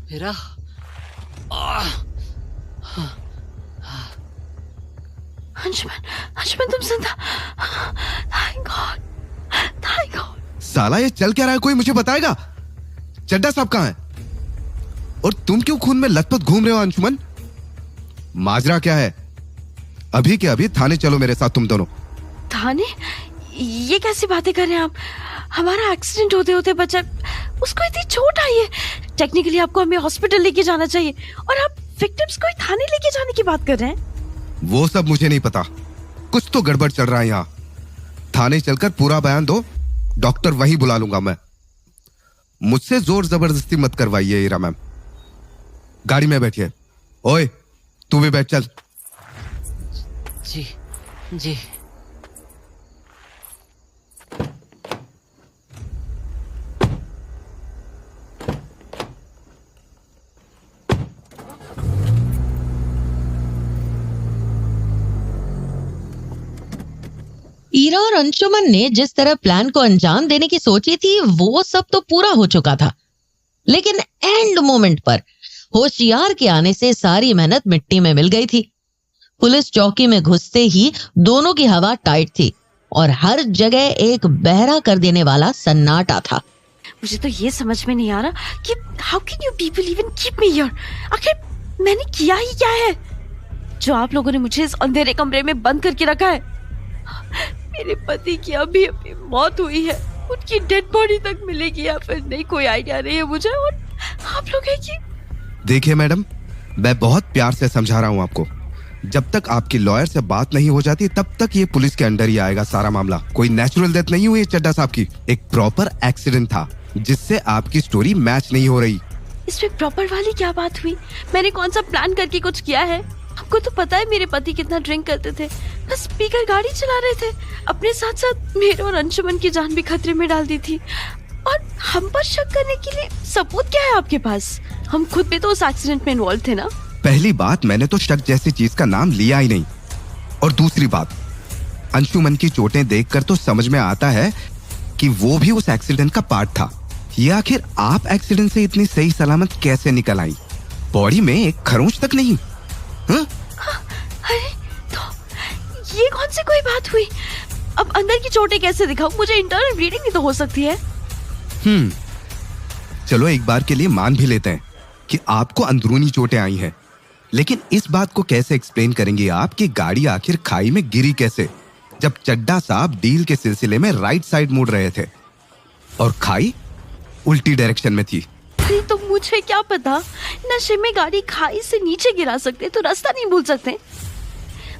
मेरा अंशुमन, तुम जिंदा। Thank God. साला, ये चल क्या रहा है? कोई मुझे बताएगा? चड्डा साहब कहाँ है? और तुम क्यों खून में लथपथ घूम रहे हो अंशुमन? माजरा क्या है? अभी के अभी थाने चलो मेरे साथ, तुम दोनों। थाने? ये कैसी बातें कर रहे हैं आप? हमारा एक्सीडेंट होते होते बचा, उसको इतनी चोट आई है। टेक्निकली आपको हमें हॉस्पिटल लेके जाना चाहिए और आप विक्टिम्स को थाने लेके जाने की बात कर रहे हैं। वो सब मुझे नहीं पता, कुछ तो गड़बड़ चल रहा है यहाँ। थाने चलकर पूरा बयान दो, डॉक्टर वही बुला लूंगा मैं। मुझसे जोर जबरदस्ती मत करवाइए ईरा मैम। गाड़ी में बैठिए। ओए, तू भी बैठ, चल। जी। ईरा और अंशुमन ने जिस तरह प्लान को अंजाम देने की सोची थी वो सब तो पूरा हो चुका था, लेकिन एंड मोमेंट पर होशियार के आने से सारी मेहनत मिट्टी में मिल गई थी। पुलिस चौकी में घुसते ही दोनों की हवा टाइट थी और हर जगह एक बहरा कर देने वाला सन्नाटा था। मुझे तो ये समझ में नहीं आ रहा कि how can you people even keep me here? आखिर मैंने किया ही क्या है जो आप लोगों ने मुझे इस अंधेरे कमरे में बंद करके रखा है? मेरे पति की अभी अभी मौत हुई है, उनकी डेड बॉडी तक मिलेगी या फिर नहीं, कोई आइडिया नहीं है मुझे। और आप लोग हैं कि देखिए मैडम, मैं बहुत प्यार से समझा रहा हूं आपको। जब तक आपकी लॉयर से बात नहीं हो जाती तब तक ये पुलिस के अंडर ही आएगा सारा मामला। कोई नेचुरल डेथ नहीं हुई चड्डा साहब की, एक प्रॉपर एक्सीडेंट था जिससे आपकी स्टोरी मैच नहीं हो रही। इसमें प्रॉपर वाली क्या बात हुई? मैंने कौन सा प्लान करके कुछ किया है? आपको तो पता है मेरे पति कितना ड्रिंक करते थे, बस पीकर गाड़ी चला रहे थे। अपने साथ साथ मेरे और अंशुमन की जान भी खतरे में डाल दी थी। और हम पर शक करने के लिए सबूत क्या है आपके पास? हम खुद भी तो उस एक्सीडेंट में इन्वॉल्व थे ना। पहली बात, मैंने तो शक जैसी चीज का नाम लिया ही नहीं। और दूसरी बात, अंशुमन की चोटें देखकर तो समझ में आता है कि वो भी उस एक्सीडेंट का पार्ट था। ये आखिर आप एक्सीडेंट से इतनी सही सलामत कैसे निकल आई? बॉडी में एक खरोंच तक नहीं। हाँ? अरे तो ये कौन सी कोई बात हुई? अब अंदर की चोटें कैसे दिखाऊं? मुझे इंटरनल ब्लीडिंग भी तो हो सकती है। चलो एक बार के लिए मान भी लेते हैं कि आपको अंदरूनी चोटें आई हैं, लेकिन इस बात को कैसे एक्सप्लेन करेंगे आप कि गाड़ी आखिर खाई में गिरी कैसे, जब चड्डा साहब डील के सिलसिले में राइट साइड मुड़ रहे थे और खाई उल्टी डायरेक्शन में थी? अरे तो मुझे क्या पता, नशे में गाड़ी खाई से नीचे गिरा सकते तो रास्ता नहीं भूल सकते।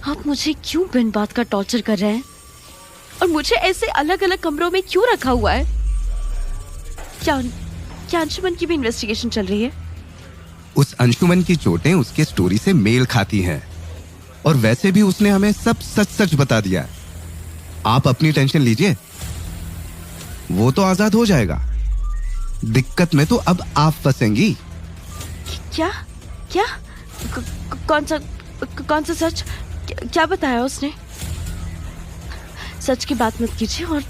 आप मुझे क्यों बिन बात का टॉर्चर कर रहे हैं? और मुझे ऐसे अलग अलग कमरों में क्यों रखा हुआ है? क्या अंशुमन की भी इन्वेस्टिगेशन चल रही है? उस अंशुमन की चोटें उसके स्टोरी से मेल खाती हैं, और वैसे भी उसने हमें सब सच सच बता दिया। आप अपनी टेंशन लीजिए, वो तो आजाद हो जाएगा। दिक्कत में तो अब आप फंसेंगी। क्या क्या कौन सा सच? क्या बताया उसने? सच की बात मत कीजिए और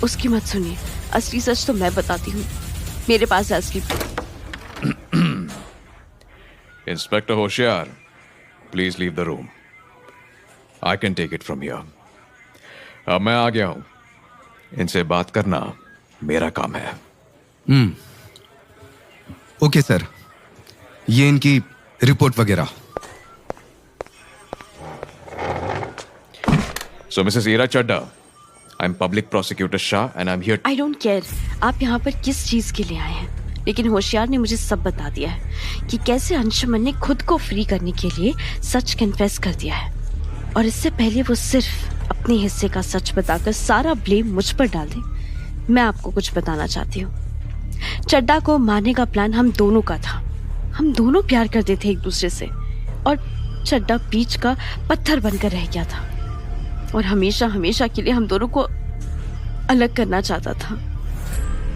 उसकी मत सुनिए। असली सच तो मैं बताती हूँ, मेरे पास है असली। Inspector Hoshiyar, please leave the room. I can take it from here. अब मैं आ गया हूं, इनसे बात करना मेरा काम है। ओके सर, ये इनकी रिपोर्ट वगैरह। So Mrs Ira Chadha, I am public prosecutor Shah and I am here. I don't care आप यहाँ पर किस चीज के लिए आए हैं, लेकिन होशियार ने मुझे सब बता दिया है कि कैसे अंशुमन ने खुद को फ्री करने के लिए सच कन्फेस कर दिया है, और इससे पहले वो सिर्फ अपने हिस्से का सच बताकर सारा ब्लेम मुझ पर डाल दे। मैं आपको कुछ बताना चाहती हूँ। चड्डा को मारने का प्लान हम दोनों का था। हम दोनों प्यार करते थे एक दूसरे से, और चड्डा बीच का पत्थर बनकर रह गया था और हमेशा हमेशा के लिए हम दोनों को अलग करना चाहता था।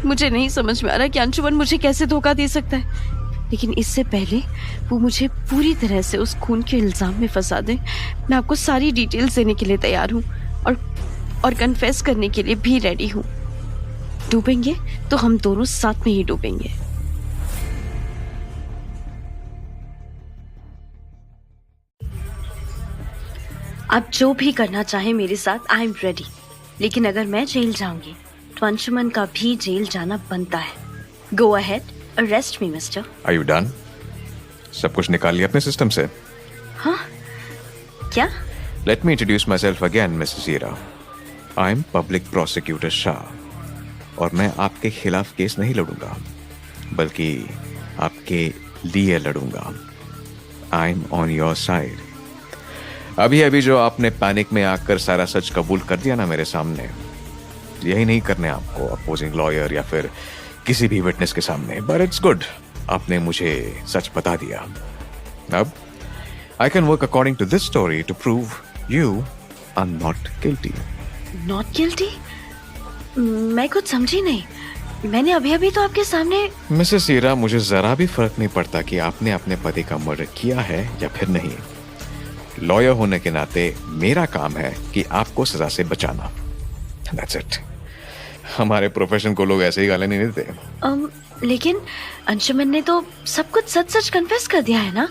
मुझे नहीं समझ में आ रहा कि अंशुमन मुझे कैसे धोखा दे सकता है, लेकिन इससे पहले वो मुझे पूरी तरह से उस खून के इल्जाम में फंसा दे, मैं आपको सारी डिटेल्स देने के लिए तैयार हूँ और कन्फेस करने के लिए भी रेडी हूँ। डूबेंगे तो हम दोनों साथ में ही डूबेंगे। आप जो भी करना चाहे मेरे साथ, आई एम रेडी। लेकिन अगर मैं जेल जाऊंगी तो अंशुमन का भी जेल जाना बनता है। Go ahead, arrest me mister. Are you done? सब कुछ निकाल लिया अपने सिस्टम से? हाँ, क्या? Let me introduce myself again Mrs Ira. I am public prosecutor Shah, और मैं आपके खिलाफ केस नहीं लड़ूंगा, बल्कि आपके लिए लड़ूंगा। I am on your side. अभी जो आपने पैनिक में आकर सारा सच कबूल कर दिया ना मेरे सामने, यही नहीं करने आपको अपोजिंग लॉयर या फिर किसी भी विटनेस के सामने। बट इट्स गुड, आपने मुझे सच बता दिया। अब I can work according to this story to prove you are not guilty. Not guilty? मैं कुछ समझी नहीं। मैंने अभी तो आपके सामने। मिसेस ईरा, मुझे जरा भी फर्क नहीं पड़ता कि आपने अपने पति का मर्डर किया है या फिर नहीं। लॉयर होने के नाते मेरा काम है कि आपको सजा से बचाना। That's it. हमारे प्रोफेशन को लोग ऐसे ही गाली नहीं देते। लेकिन अंशुमन ने तो सब कुछ सच सच कन्फेस कर दिया है ना,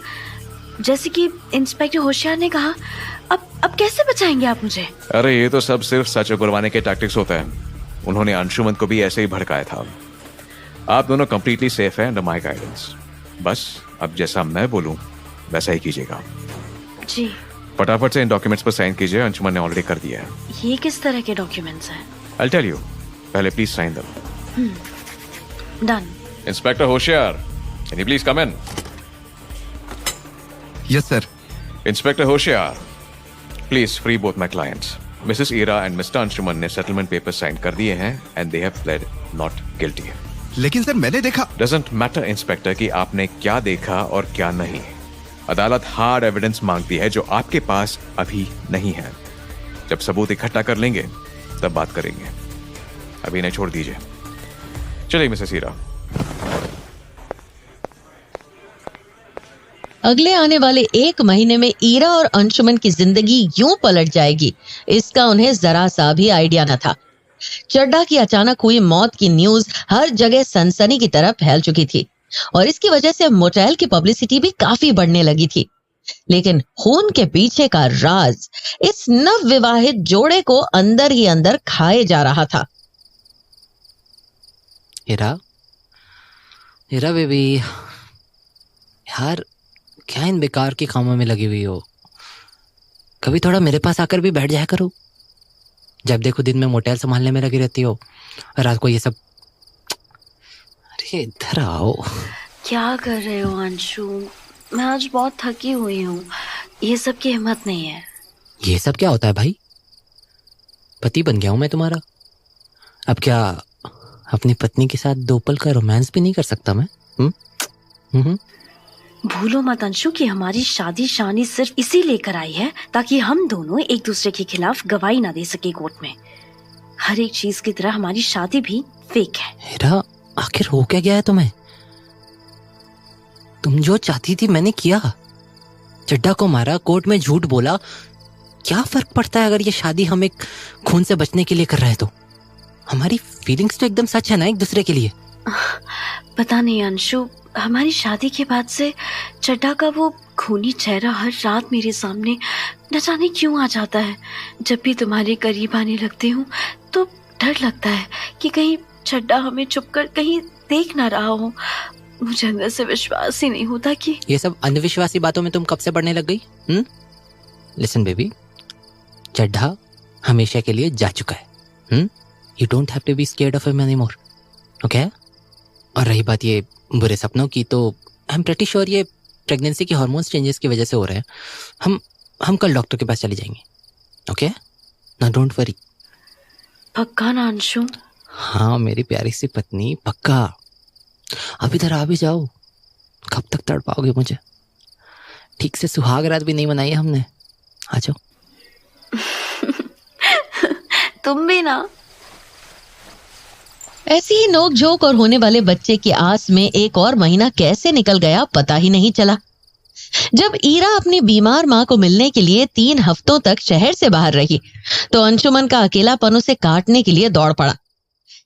जैसे कि इंस्पेक्टर होशियार ने कहा। अब कैसे बचाएंगे आप मुझे? अरे ये तो सब सिर्फ सच उगलवाने के टैक्टिक्स होते हैं। उन्होंने अंशुमन को भी ऐसे ही भड़काया था। आप दोनों कंप्लीटली सेफ हैं अंडर माय गाइडेंस। बस अब जैसा मैं बोलूं वैसा ही कीजिएगा। जी। फटाफट से इन डॉक्यूमेंट्स पर साइन कीजिए, अंशुमन ने ऑलरेडी कर दिया है। ये किस तरह के डॉक्यूमेंट्स हैं? I'll tell you. पहले प्लीज साइन दो। Done. Inspector Hoshiyar, can you please come in? Yes sir. Inspector Hoshiyar, please free both my clients. Mrs Ira and Mr Anshuman ने सेटलमेंट पेपर साइन कर दिए हैं and they have pled not guilty. लेकिन sir मैंने देखा। Doesn't matter inspector कि आपने क्या देखा और क्या नहीं। अदालत हार्ड एविडेंस मांगती है जो आपके पास अभी नहीं है। जब सबूत इकट्ठा कर लेंगे तब बात करेंगे, अभी इन्हें छोड़ दीजिए। चलिए मिसेस ईरा। अगले आने वाले 1 महीने में ईरा और अंशुमन की जिंदगी यूं पलट जाएगी, इसका उन्हें जरा सा भी आइडिया न था। चड्ढा की अचानक हुई मौत की न्यूज हर जगह सनसनी की तरफ फैल चुकी थी और इसकी वजह से मोटेल की पब्लिसिटी भी काफी बढ़ने लगी थी। लेकिन खून के पीछे का राज इस नव विवाहित जोड़े को अंदर ही अंदर खाए जा रहा था। हीरा बेबी, यार क्या इन बेकार के कामों में लगी हुई हो? कभी थोड़ा मेरे पास आकर भी बैठ जाया करो। जब देखो दिन में मोटेल संभालने में लगी रहती हो, रात को ये सब। अरे इधर आओ। क्या कर रहे हो अंशु? मैं आज बहुत थकी हुई हूँ, ये सब की हिम्मत नहीं है। ये सब क्या होता है भाई? पति बन गया हूं मैं तुम्हारा, अब क्या अपनी पत्नी के साथ 2 पल का रोमांस भी नहीं कर सकता मैं? भूलो मत अंशु कि हमारी शादी शानी सिर्फ इसी लेकर आई है ताकि हम दोनों एक दूसरे के खिलाफ गवाही ना दे सके कोर्ट में। हर एक चीज की तरह हमारी शादी भी फेक है। हीरा, आखिर हो क्या गया है तुम्हें? तुम जो चाहती थी मैंने किया। चड्ढा को मारा, कोर्ट में झूठ बोला। क्या फर्क पड़ता है अगर ये शादी हम एक खून से बचने के लिए कर रहे हैं तो? हमारी फीलिंग्स तो एकदम सच है ना एक दूसरे के लिए। पता नहीं अंशु, हमारी शादी के बाद से चड्ढा का वो खूनी चेहरा हर रात मेरे सामने न जाने क्यों आ जाता है। जब भी तुम्हारे करीब आने लगती हूँ तो डर लगता है कि कहीं चड्ढा हमें छुपकर कहीं देख ना रहा हो। मुझे अंदर से विश्वास ही नहीं होता कि ये सब अंधविश्वासी बातों में तुम कब से पड़ने लग गई? लिसन बेबी, चड्ढा हमेशा के लिए जा चुका है। You don't have to be scared of him anymore, okay? और रही बात ये बुरे सपनों की, तो आई एम प्रीटी श्योर ये प्रेगनेंसी के हार्मोन्स चेंजेस की वजह से हो रहे हैं। हम कल डॉक्टर के पास चले जाएंगे, ओके? ना डोंट वरी। पक्का ना अंशु? हाँ मेरी प्यारी सी पत्नी, पक्का। अब इधर आ भी जाओ। कब तक तड़पाओगे मुझे? ठीक से सुहाग रात भी नहीं मनाई है हमने। आ जाओ। तुम भी ना। ऐसी ही नोक-झोंक और होने वाले बच्चे की आस में 1 और महीना कैसे निकल गया पता ही नहीं चला। जब ईरा अपनी बीमार मां को मिलने के लिए 3 हफ्तों तक शहर से बाहर रही तो अंशुमन का अकेलापन उसे काटने के लिए दौड़ पड़ा।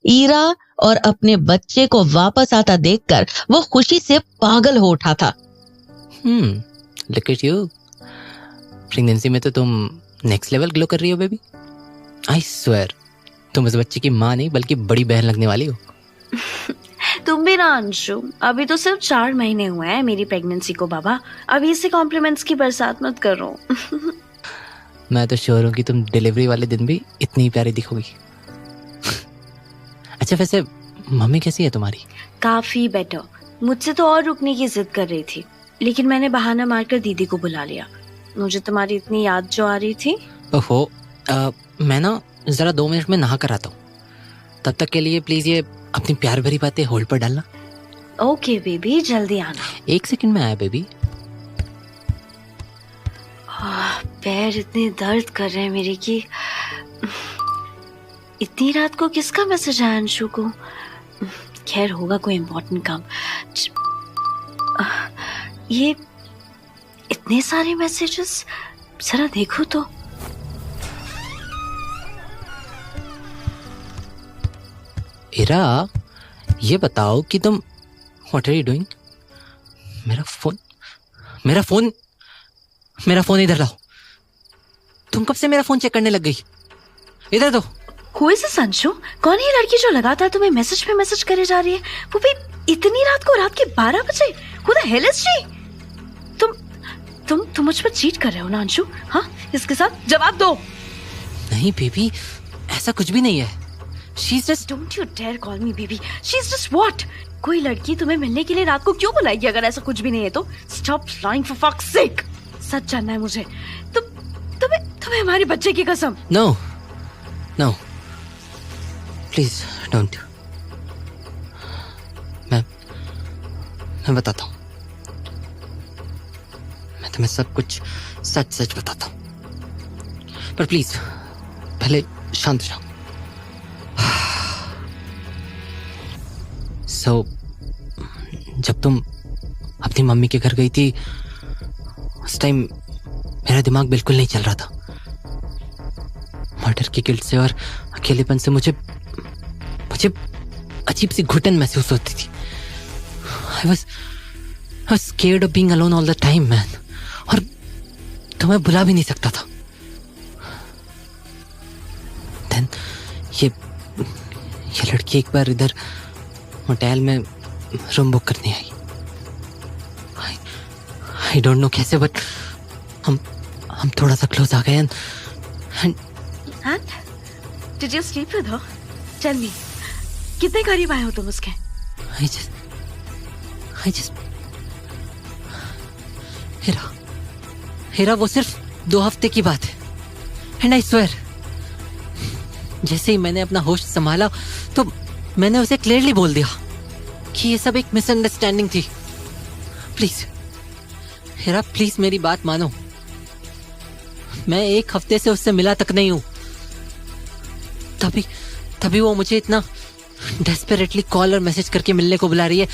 ईरा और अपने बच्चे को वापस आता देखकर वो खुशी से पागल हो उठा था। Look at you. प्रेगनेंसी में तो तुम नेक्स्ट लेवल ग्लो कर रही हो बेबी। आई स्वेयर तुम इस बच्चे की माँ नहीं बल्कि बड़ी बहन लगने वाली हो। तुम भी ना अंशु, अभी तो सिर्फ 4 महीने हुए हैं मेरी प्रेगनेंसी को बाबा। अभी से कॉम्प्लीमेंट्स की बरसात मत करो। मैं तो श्योर हूँ कि तुम डिलीवरी वाले दिन भी इतनी प्यारी दिखोगी। अच्छा वैसे मम्मी कैसी है तुम्हारी? काफी बेटर। मुझसे तो और रुकने की जिद कर रही थी, लेकिन मैंने बहाना मारकर दीदी को बुला लिया। मुझे तुम्हारी इतनी याद जो आ रही थी। ओहो, मैं ना जरा 2 मिनट में नहा कर आता हूँ। तब तक के लिए प्लीज ये अपनी प्यार भरी बातें होल्ड पर डालना। ओके बेबी, जल्दी आना। 1 सेकंड में आया बेबी। पैर इतने दर्द कर रहे हैं मेरे की। इतनी रात को किसका मैसेज आया अंशु को? खैर होगा कोई इम्पोर्टेंट काम। ये इतने सारे मैसेजेस, जरा देखो तो। इरा, ये बताओ कि तुम व्हाट आर यू डूइंग? मेरा फोन इधर लाओ। तुम कब से मेरा फोन चेक करने लग गई? इधर दो। Who is this Anshu? कौन है ये लड़की जो लगातार तुम्हें मैसेज पे मैसेज करे जा रही है, वो भी इतनी रात को, रात के 12 बजे? Who the hell is she? तुम मुझ पर चीट कर रहे हो ना अंशु? हाँ, इसके साथ जवाब दो। नहीं बेबी, ऐसा कुछ भी नहीं है। She's just... Don't you dare call me baby. She's just what? कोई लड़की तुम्हें मिलने के लिए रात को क्यों बुलाएगी अगर ऐसा कुछ भी नहीं है तो? Stop lying for fuck's sake. सच जानना है मुझे। तुम्हें हमारे बच्चे की कसम। No no please don't. मैं बताता हूँ, मैं तुम्हें सब कुछ सच सच बताता हूँ, पर प्लीज पहले शांत हो जाओ। जब तुम अपनी मम्मी के घर गई थी उस टाइम मेरा दिमाग बिल्कुल नहीं चल रहा था। मर्डर की गिल्ट से और अकेलेपन से मुझे अजीब सी घुटन महसूस होती थी। I was scared of being alone all the time, man. और तुम्हें बुला भी नहीं सकता था। Then ये लड़की एक बार इधर होटल में रूम बुक करने आई। I don't know कैसे, बट हम थोड़ा सा क्लोज आ गए And did you sleep with her? Tell me, कितने करीब आए हो तुम उसके? I just हेरा वो सिर्फ 2 हफ्ते की बात है। And I swear, जैसे ही मैंने अपना होश संभाला तो मैंने उसे क्लियरली बोल दिया कि ये सब एक मिसअंडरस्टैंडिंग थी। प्लीज हेरा, प्लीज मेरी बात मानो। मैं 1 हफ्ते से उससे मिला तक नहीं हूं। तभी वो मुझे इतना डेस्परेटली कॉल और मैसेज करके मिलने को बुला रही है।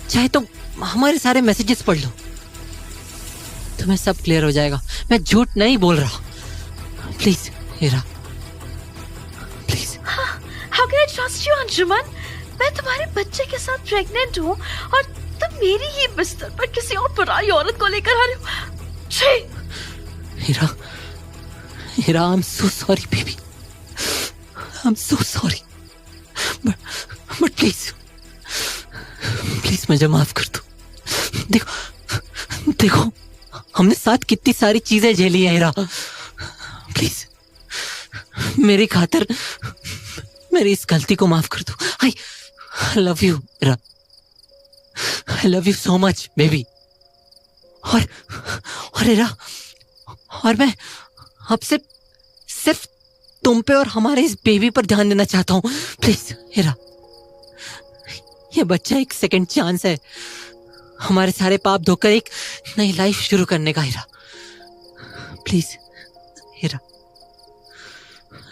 चाहे तो हमारे सारे मैसेजेस पढ़ लो, तुम्हें सब क्लियर हो जाएगा। मैं झूठ नहीं बोल रहा। Please Hera, please. How can I trust you, अंजुमन? मैं तुम्हारे बच्चे के साथ प्रेग्नेंट हूँ और तुम मेरी ही बिस्तर पर किसी और पराई औरत को लेकर आ रहे हो। छी! Hera, I'm so sorry, baby. I'm so sorry. But please मुझे माफ कर दो। देखो हमने साथ कितनी सारी चीजें झेली है हेरा। प्लीज मेरी खातिर मेरी इस गलती को माफ कर दो। I love you, Hera. I love you so much, baby. और हेरा, और मैं अब से सिर्फ तुम पे और हमारे इस बेबी पर ध्यान देना चाहता हूँ। प्लीज हेरा, ये बच्चा एक सेकंड चांस है हमारे सारे पाप धोकर एक नई लाइफ शुरू करने का। Hera please Hera,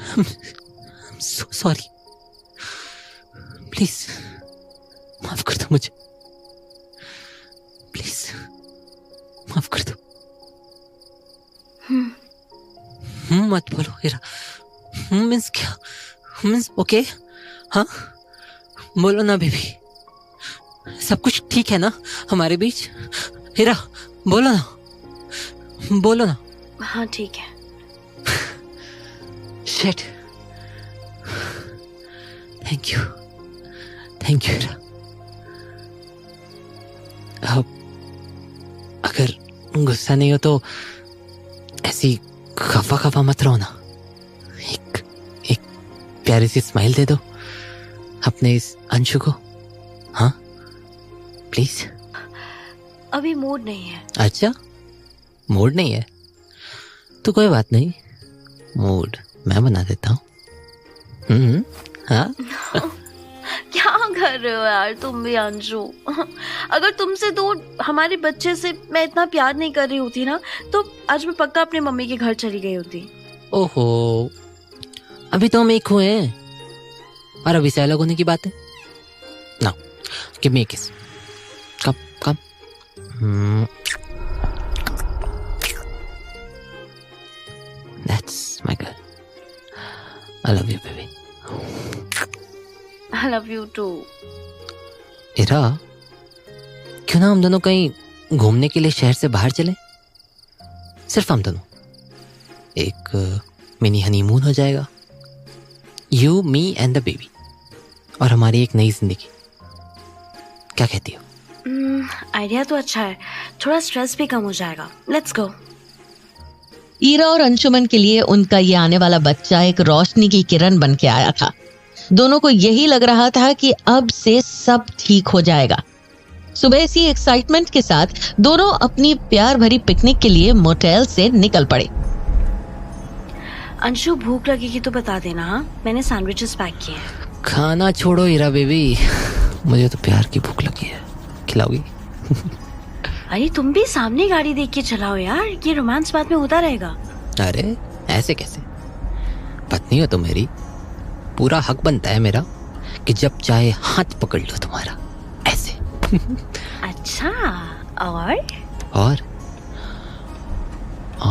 I'm so sorry. Please माफ कर दो मुझे। प्लीज माफ कर दो। मत बोलो हेरा। मीन्स क्या? Means okay? हाँ बोलो ना बेबी, सब कुछ ठीक है ना हमारे बीच? हेरा बोलो ना। हाँ ठीक है। Shit, thank you Hera. अगर गुस्सा नहीं हो तो ऐसी खफा मत रहो ना। एक प्यारी सी स्माइल दे दो अपने इस अंशु को। हाँ प्लीज। अभी मूड नहीं है। क्या? मूड नहीं है तो कोई बात नहीं, मूड मैं बना देता हूँ। हाँ क्या कर रहे हो यार तुम भी अंशु? अगर तुमसे दूर हमारे बच्चे से मैं इतना प्यार नहीं कर रही होती ना तो आज मैं पक्का अपने मम्मी के घर चली गई होती। ओहो, अभी तो हम एक हुए हैं और अभी से अलग होने की बात है ना। गिव मी अ किस। कम That's my girl. I love you, baby. I love you too. इरा, क्यों ना हम दोनों कहीं घूमने के लिए शहर से बाहर चले? सिर्फ हम दोनों। एक मिनी हनीमून हो जाएगा। You, me and the baby. और हमारी एक नई जिंदगी। क्या कहती हो? आइडिया तो अच्छा है, थोड़ा स्ट्रेस भी कम हो जाएगा। Let's go. ईरा और अंशुमन के लिए उनका ये आने वाला बच्चा एक रोशनी की किरण बन के आया था। दोनों को यही लग रहा था कि अब से सब ठीक हो जाएगा। सुबह इसी एक्साइटमेंट के साथ दोनों अपनी प्यार भरी पिकनिक के लिए मोटेल से निकल पड़े। अंशु, भूख लगेगी तो बता देना। हाँ, मैंने सैंडविचेस पैक किए हैं। खाना छोड़ो हीरा बेबी, मुझे तो प्यार की भूख लगी है, खिलाओगी? अरे तुम भी सामने गाड़ी देख के चलाओ यार, ये रोमांस बाद में होता रहेगा। अरे ऐसे कैसे, पत्नी हो तो मेरी, पूरा हक बनता है मेरा कि जब चाहे हाथ पकड़ लो तुम्हारा, ऐसे। अच्छा,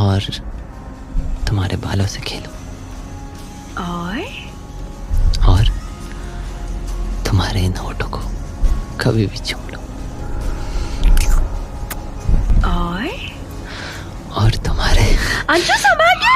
और तुम्हारे बालों से खेलो, और तुम्हारे इन होठों को कभी भी चूम लो, और तुम्हारे अंशु संभाल के।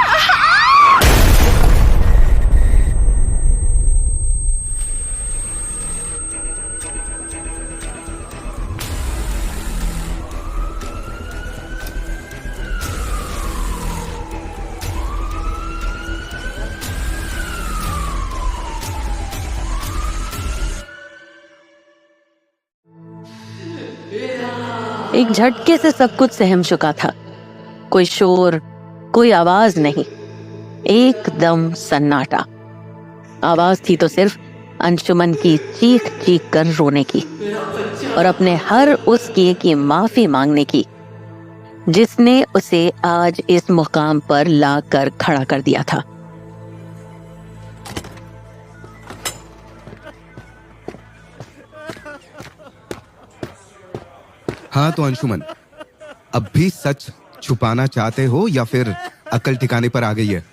एक झटके से सब कुछ सहम चुका था। कोई शोर, कोई आवाज नहीं, एकदम सन्नाटा। आवाज थी तो सिर्फ अंशुमन की चीख चीख कर रोने की और अपने हर उस किए की माफी मांगने की जिसने उसे आज इस मुकाम पर ला कर खड़ा कर दिया था। हाँ तो अंशुमन, अब भी सच छुपाना चाहते हो या फिर अकल ठिकाने पर आ गई है?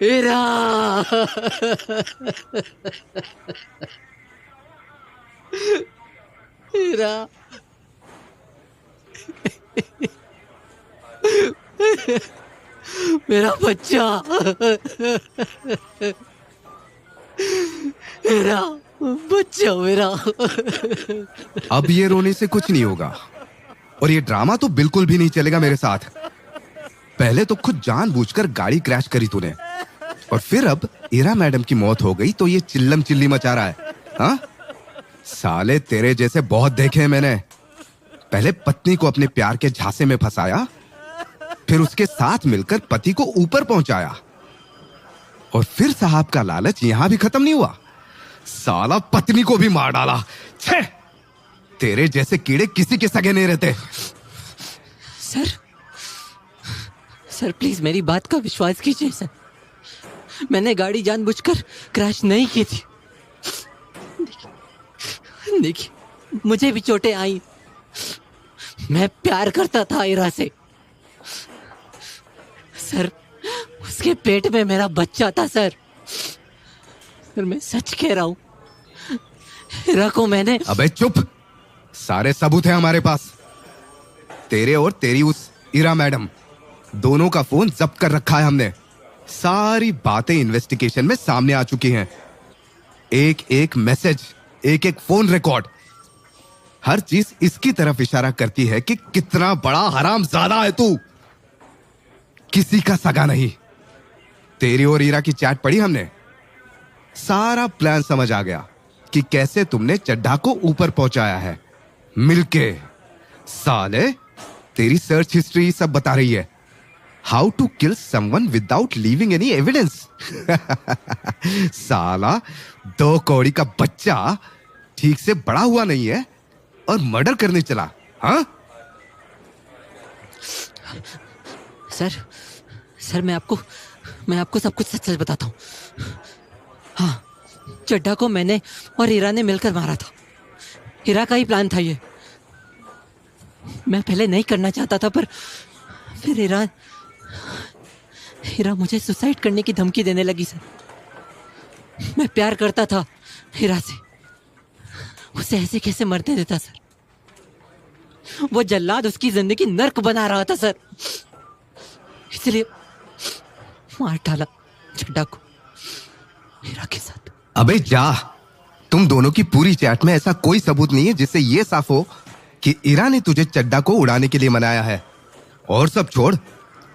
हीरा, हीरा, मेरा बच्चा, हीरा, बच्चा मेरा। अब ये रोने से कुछ नहीं होगा और ये ड्रामा तो बिल्कुल भी नहीं चलेगा मेरे साथ। पहले तो खुद जानबूझकर गाड़ी क्रैश करी तूने और फिर अब इरा मैडम की मौत हो गई तो ये चिल्लम चिल्ली मचा रहा है। हाँ, साले तेरे जैसे बहुत देखे हैं मैंने। पहले पत्नी को अपने प्यार के झांसे में फंसाया, फिर उसके साथ मिलकर पति को ऊपर पहुंचाया और फिर साहब का लालच यहां भी खत्म नहीं हुआ, साला पत्नी को भी मार डाला। छे, तेरे जैसे कीड़े किसी के सगे नहीं रहते। सर प्लीज मेरी बात का विश्वास कीजिए सर, मैंने गाड़ी जानबूझकर क्रैश नहीं की थी। देखिए मुझे भी चोटें आई, मैं प्यार करता था इरा से सर, उसके पेट में मेरा बच्चा था सर, मैं सच कह रहा हूं, इरा को मैंने। अबे चुप, सारे सबूत हैं हमारे पास। तेरे और तेरी उस इरा मैडम दोनों का फोन जब्त कर रखा है हमने। सारी बातें इन्वेस्टिगेशन में सामने आ चुकी हैं। एक एक मैसेज, एक एक फोन रिकॉर्ड, हर चीज इसकी तरफ इशारा करती है कि कितना बड़ा हरामजादा है तू। किसी का सगा नहीं। तेरी और इरा की चैट पढ़ी हमने, सारा प्लान समझ आ गया कि कैसे तुमने चड्ढा को ऊपर पहुंचाया है मिलके। साले तेरी सर्च हिस्ट्री सब बता रही है। How to kill someone without leaving any evidence. साला 2 कौड़ी का बच्चा ठीक से बड़ा हुआ नहीं है और मर्डर करने चला। हाँ सर मैं आपको सब कुछ सच सच बताता हूँ। हाँ, चड्ढा को मैंने और हीरा ने मिलकर मारा था। हीरा का ही प्लान था ये। मैं पहले नहीं करना चाहता था पर फिर हीरा मुझे सुसाइड करने की धमकी देने लगी सर। मैं प्यार करता था हीरा से, उसे ऐसे कैसे मरने देता सर। वो जल्लाद उसकी जिंदगी नर्क बना रहा था सर, इसलिए मार डाला चड्ढा को हीरा के साथ। अबे जा, तुम दोनों की पूरी चैट में ऐसा कोई सबूत नहीं है जिससे ये साफ हो कि इरा ने तुझे चड्ढा को उड़ाने के लिए मनाया है। और सब छोड़,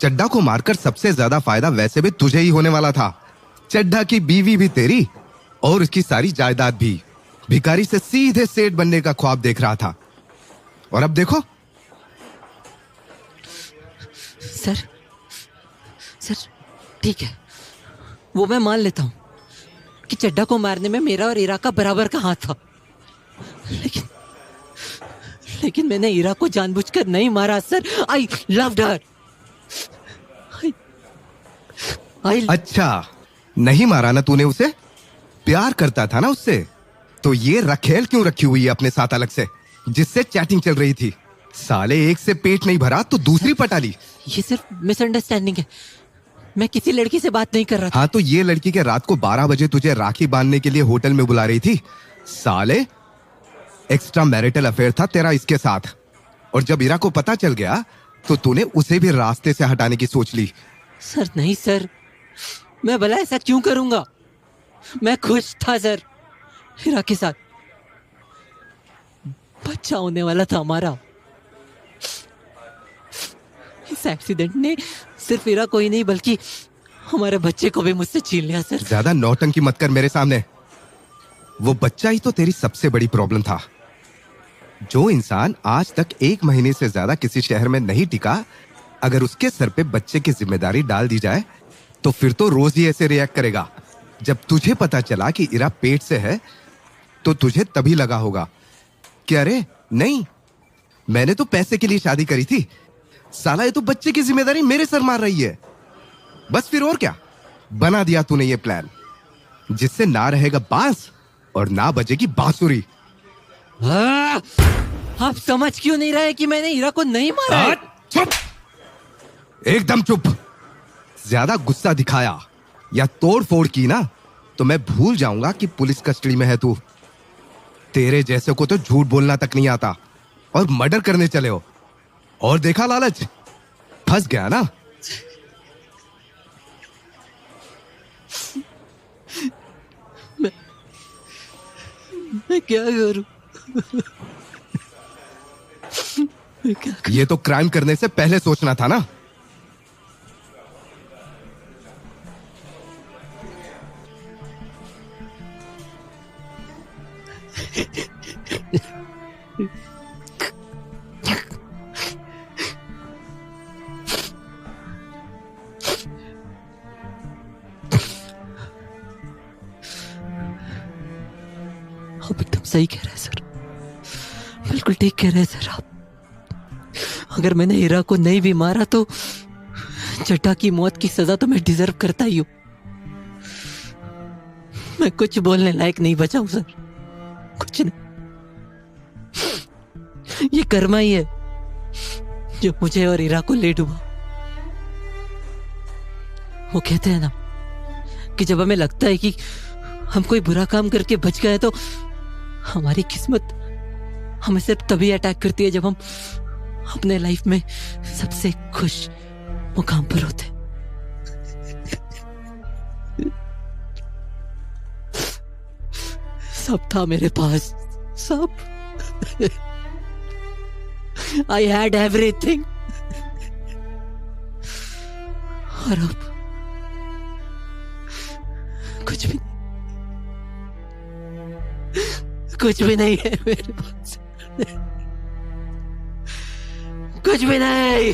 चड्ढा को मारकर सबसे ज्यादा फायदा वैसे भी तुझे ही होने वाला था। चड्ढा की बीवी भी तेरी और उसकी सारी जायदाद भी। भिखारी से सीधे सेठ बनने का ख्वाब देख रहा था। और अब देखो। सर ठीक है, वो मैं मान लेता हूँ कि चड्डा को मारने में मेरा और ईरा का बराबर का हाथ था, लेकिन मैंने ईरा को जानबूझकर नहीं मारा सर। I loved her. अच्छा, नहीं मारा ना तूने उसे? प्यार करता था ना उससे? तो ये रखेल क्यों रखी हुई है अपने साथ अलग से, जिससे चैटिंग चल रही थी? साले एक से पेट नहीं भरा तो दूसरी पटा ली। ये सिर्फ मिसअंडरस्टैंडिंग है, मैं किसी लड़की से बात नहीं कर रहा था। हाँ, तो ये लड़की के रात को 12 बजे तुझे राखी बांधने के लिए होटल में बुला रही थी। साले, एक्स्ट्रा मैरिटल अफेयर था तेरा इसके साथ। और जब ईरा को पता चल गया तो तूने उसे भी रास्ते से हटाने की सोच ली। सर नहीं सर, मैं भला ऐसा क्यों करूंगा? मैं खुश था सर हीरा के साथ, बच्चा होने वाला था हमारा। इस एक्सीडेंट ने सिर्फ हीरा को ही नहीं बल्कि हमारे बच्चे को भी मुझसे छीन लिया सर। ज्यादा नौटंकी मत कर मेरे सामने। वो बच्चा ही तो तेरी सबसे बड़ी प्रॉब्लम था। जो इंसान आज तक 1 महीने से ज्यादा किसी शहर में नहीं टिका, अगर उसके सर पे बच्चे की जिम्मेदारी डाल दी जाए तो फिर तो रोज ही ऐसे रिएक्ट करेगा। जब तुझे पता चला कि ईरा पेट से है तो तुझे तभी लगा होगा कि अरे नहीं, मैंने तो पैसे के लिए शादी करी थी, साला ये तो बच्चे की जिम्मेदारी मेरे सर मार रही है। बस फिर और क्या, बना दिया तूने ये प्लान जिससे ना रहेगा बांस और ना बजेगी बांसुरी। आप समझ क्यों नहीं रहे कि मैंने हीरा को नहीं मारा है? चुप, एकदम चुप। ज्यादा गुस्सा दिखाया या तोड़ फोड़ की ना तो मैं भूल जाऊंगा कि पुलिस कस्टडी में है तू। तेरे जैसे को तो झूठ बोलना तक नहीं आता और मर्डर करने चले हो। और देखा लालच, फंस गया ना। मैं क्या करूं? ये तो क्राइम करने से पहले सोचना था ना। आप एकदम सही कह रहे हैं सर, बिल्कुल ठीक कह रहे हैं सर आप। अगर मैंने हीरा को नहीं भी मारा तो चड्डा की मौत की सजा तो मैं डिजर्व करता ही हूं। मैं कुछ बोलने लायक नहीं बचा हूं सर, कुछ नहीं। ये कर्मा ही है जो मुझे और हीरा को ले डूबा। वो कहते हैं ना कि जब हमें लगता है कि हम कोई बुरा काम करके बच गए तो हमारी किस्मत हमें सिर्फ तभी अटैक करती है जब हम अपने लाइफ में सबसे खुश मुकाम पर होते। सब था मेरे पास, सब। I had everything। और अब कुछ भी नहीं है मेरे पास, कुछ भी नहीं।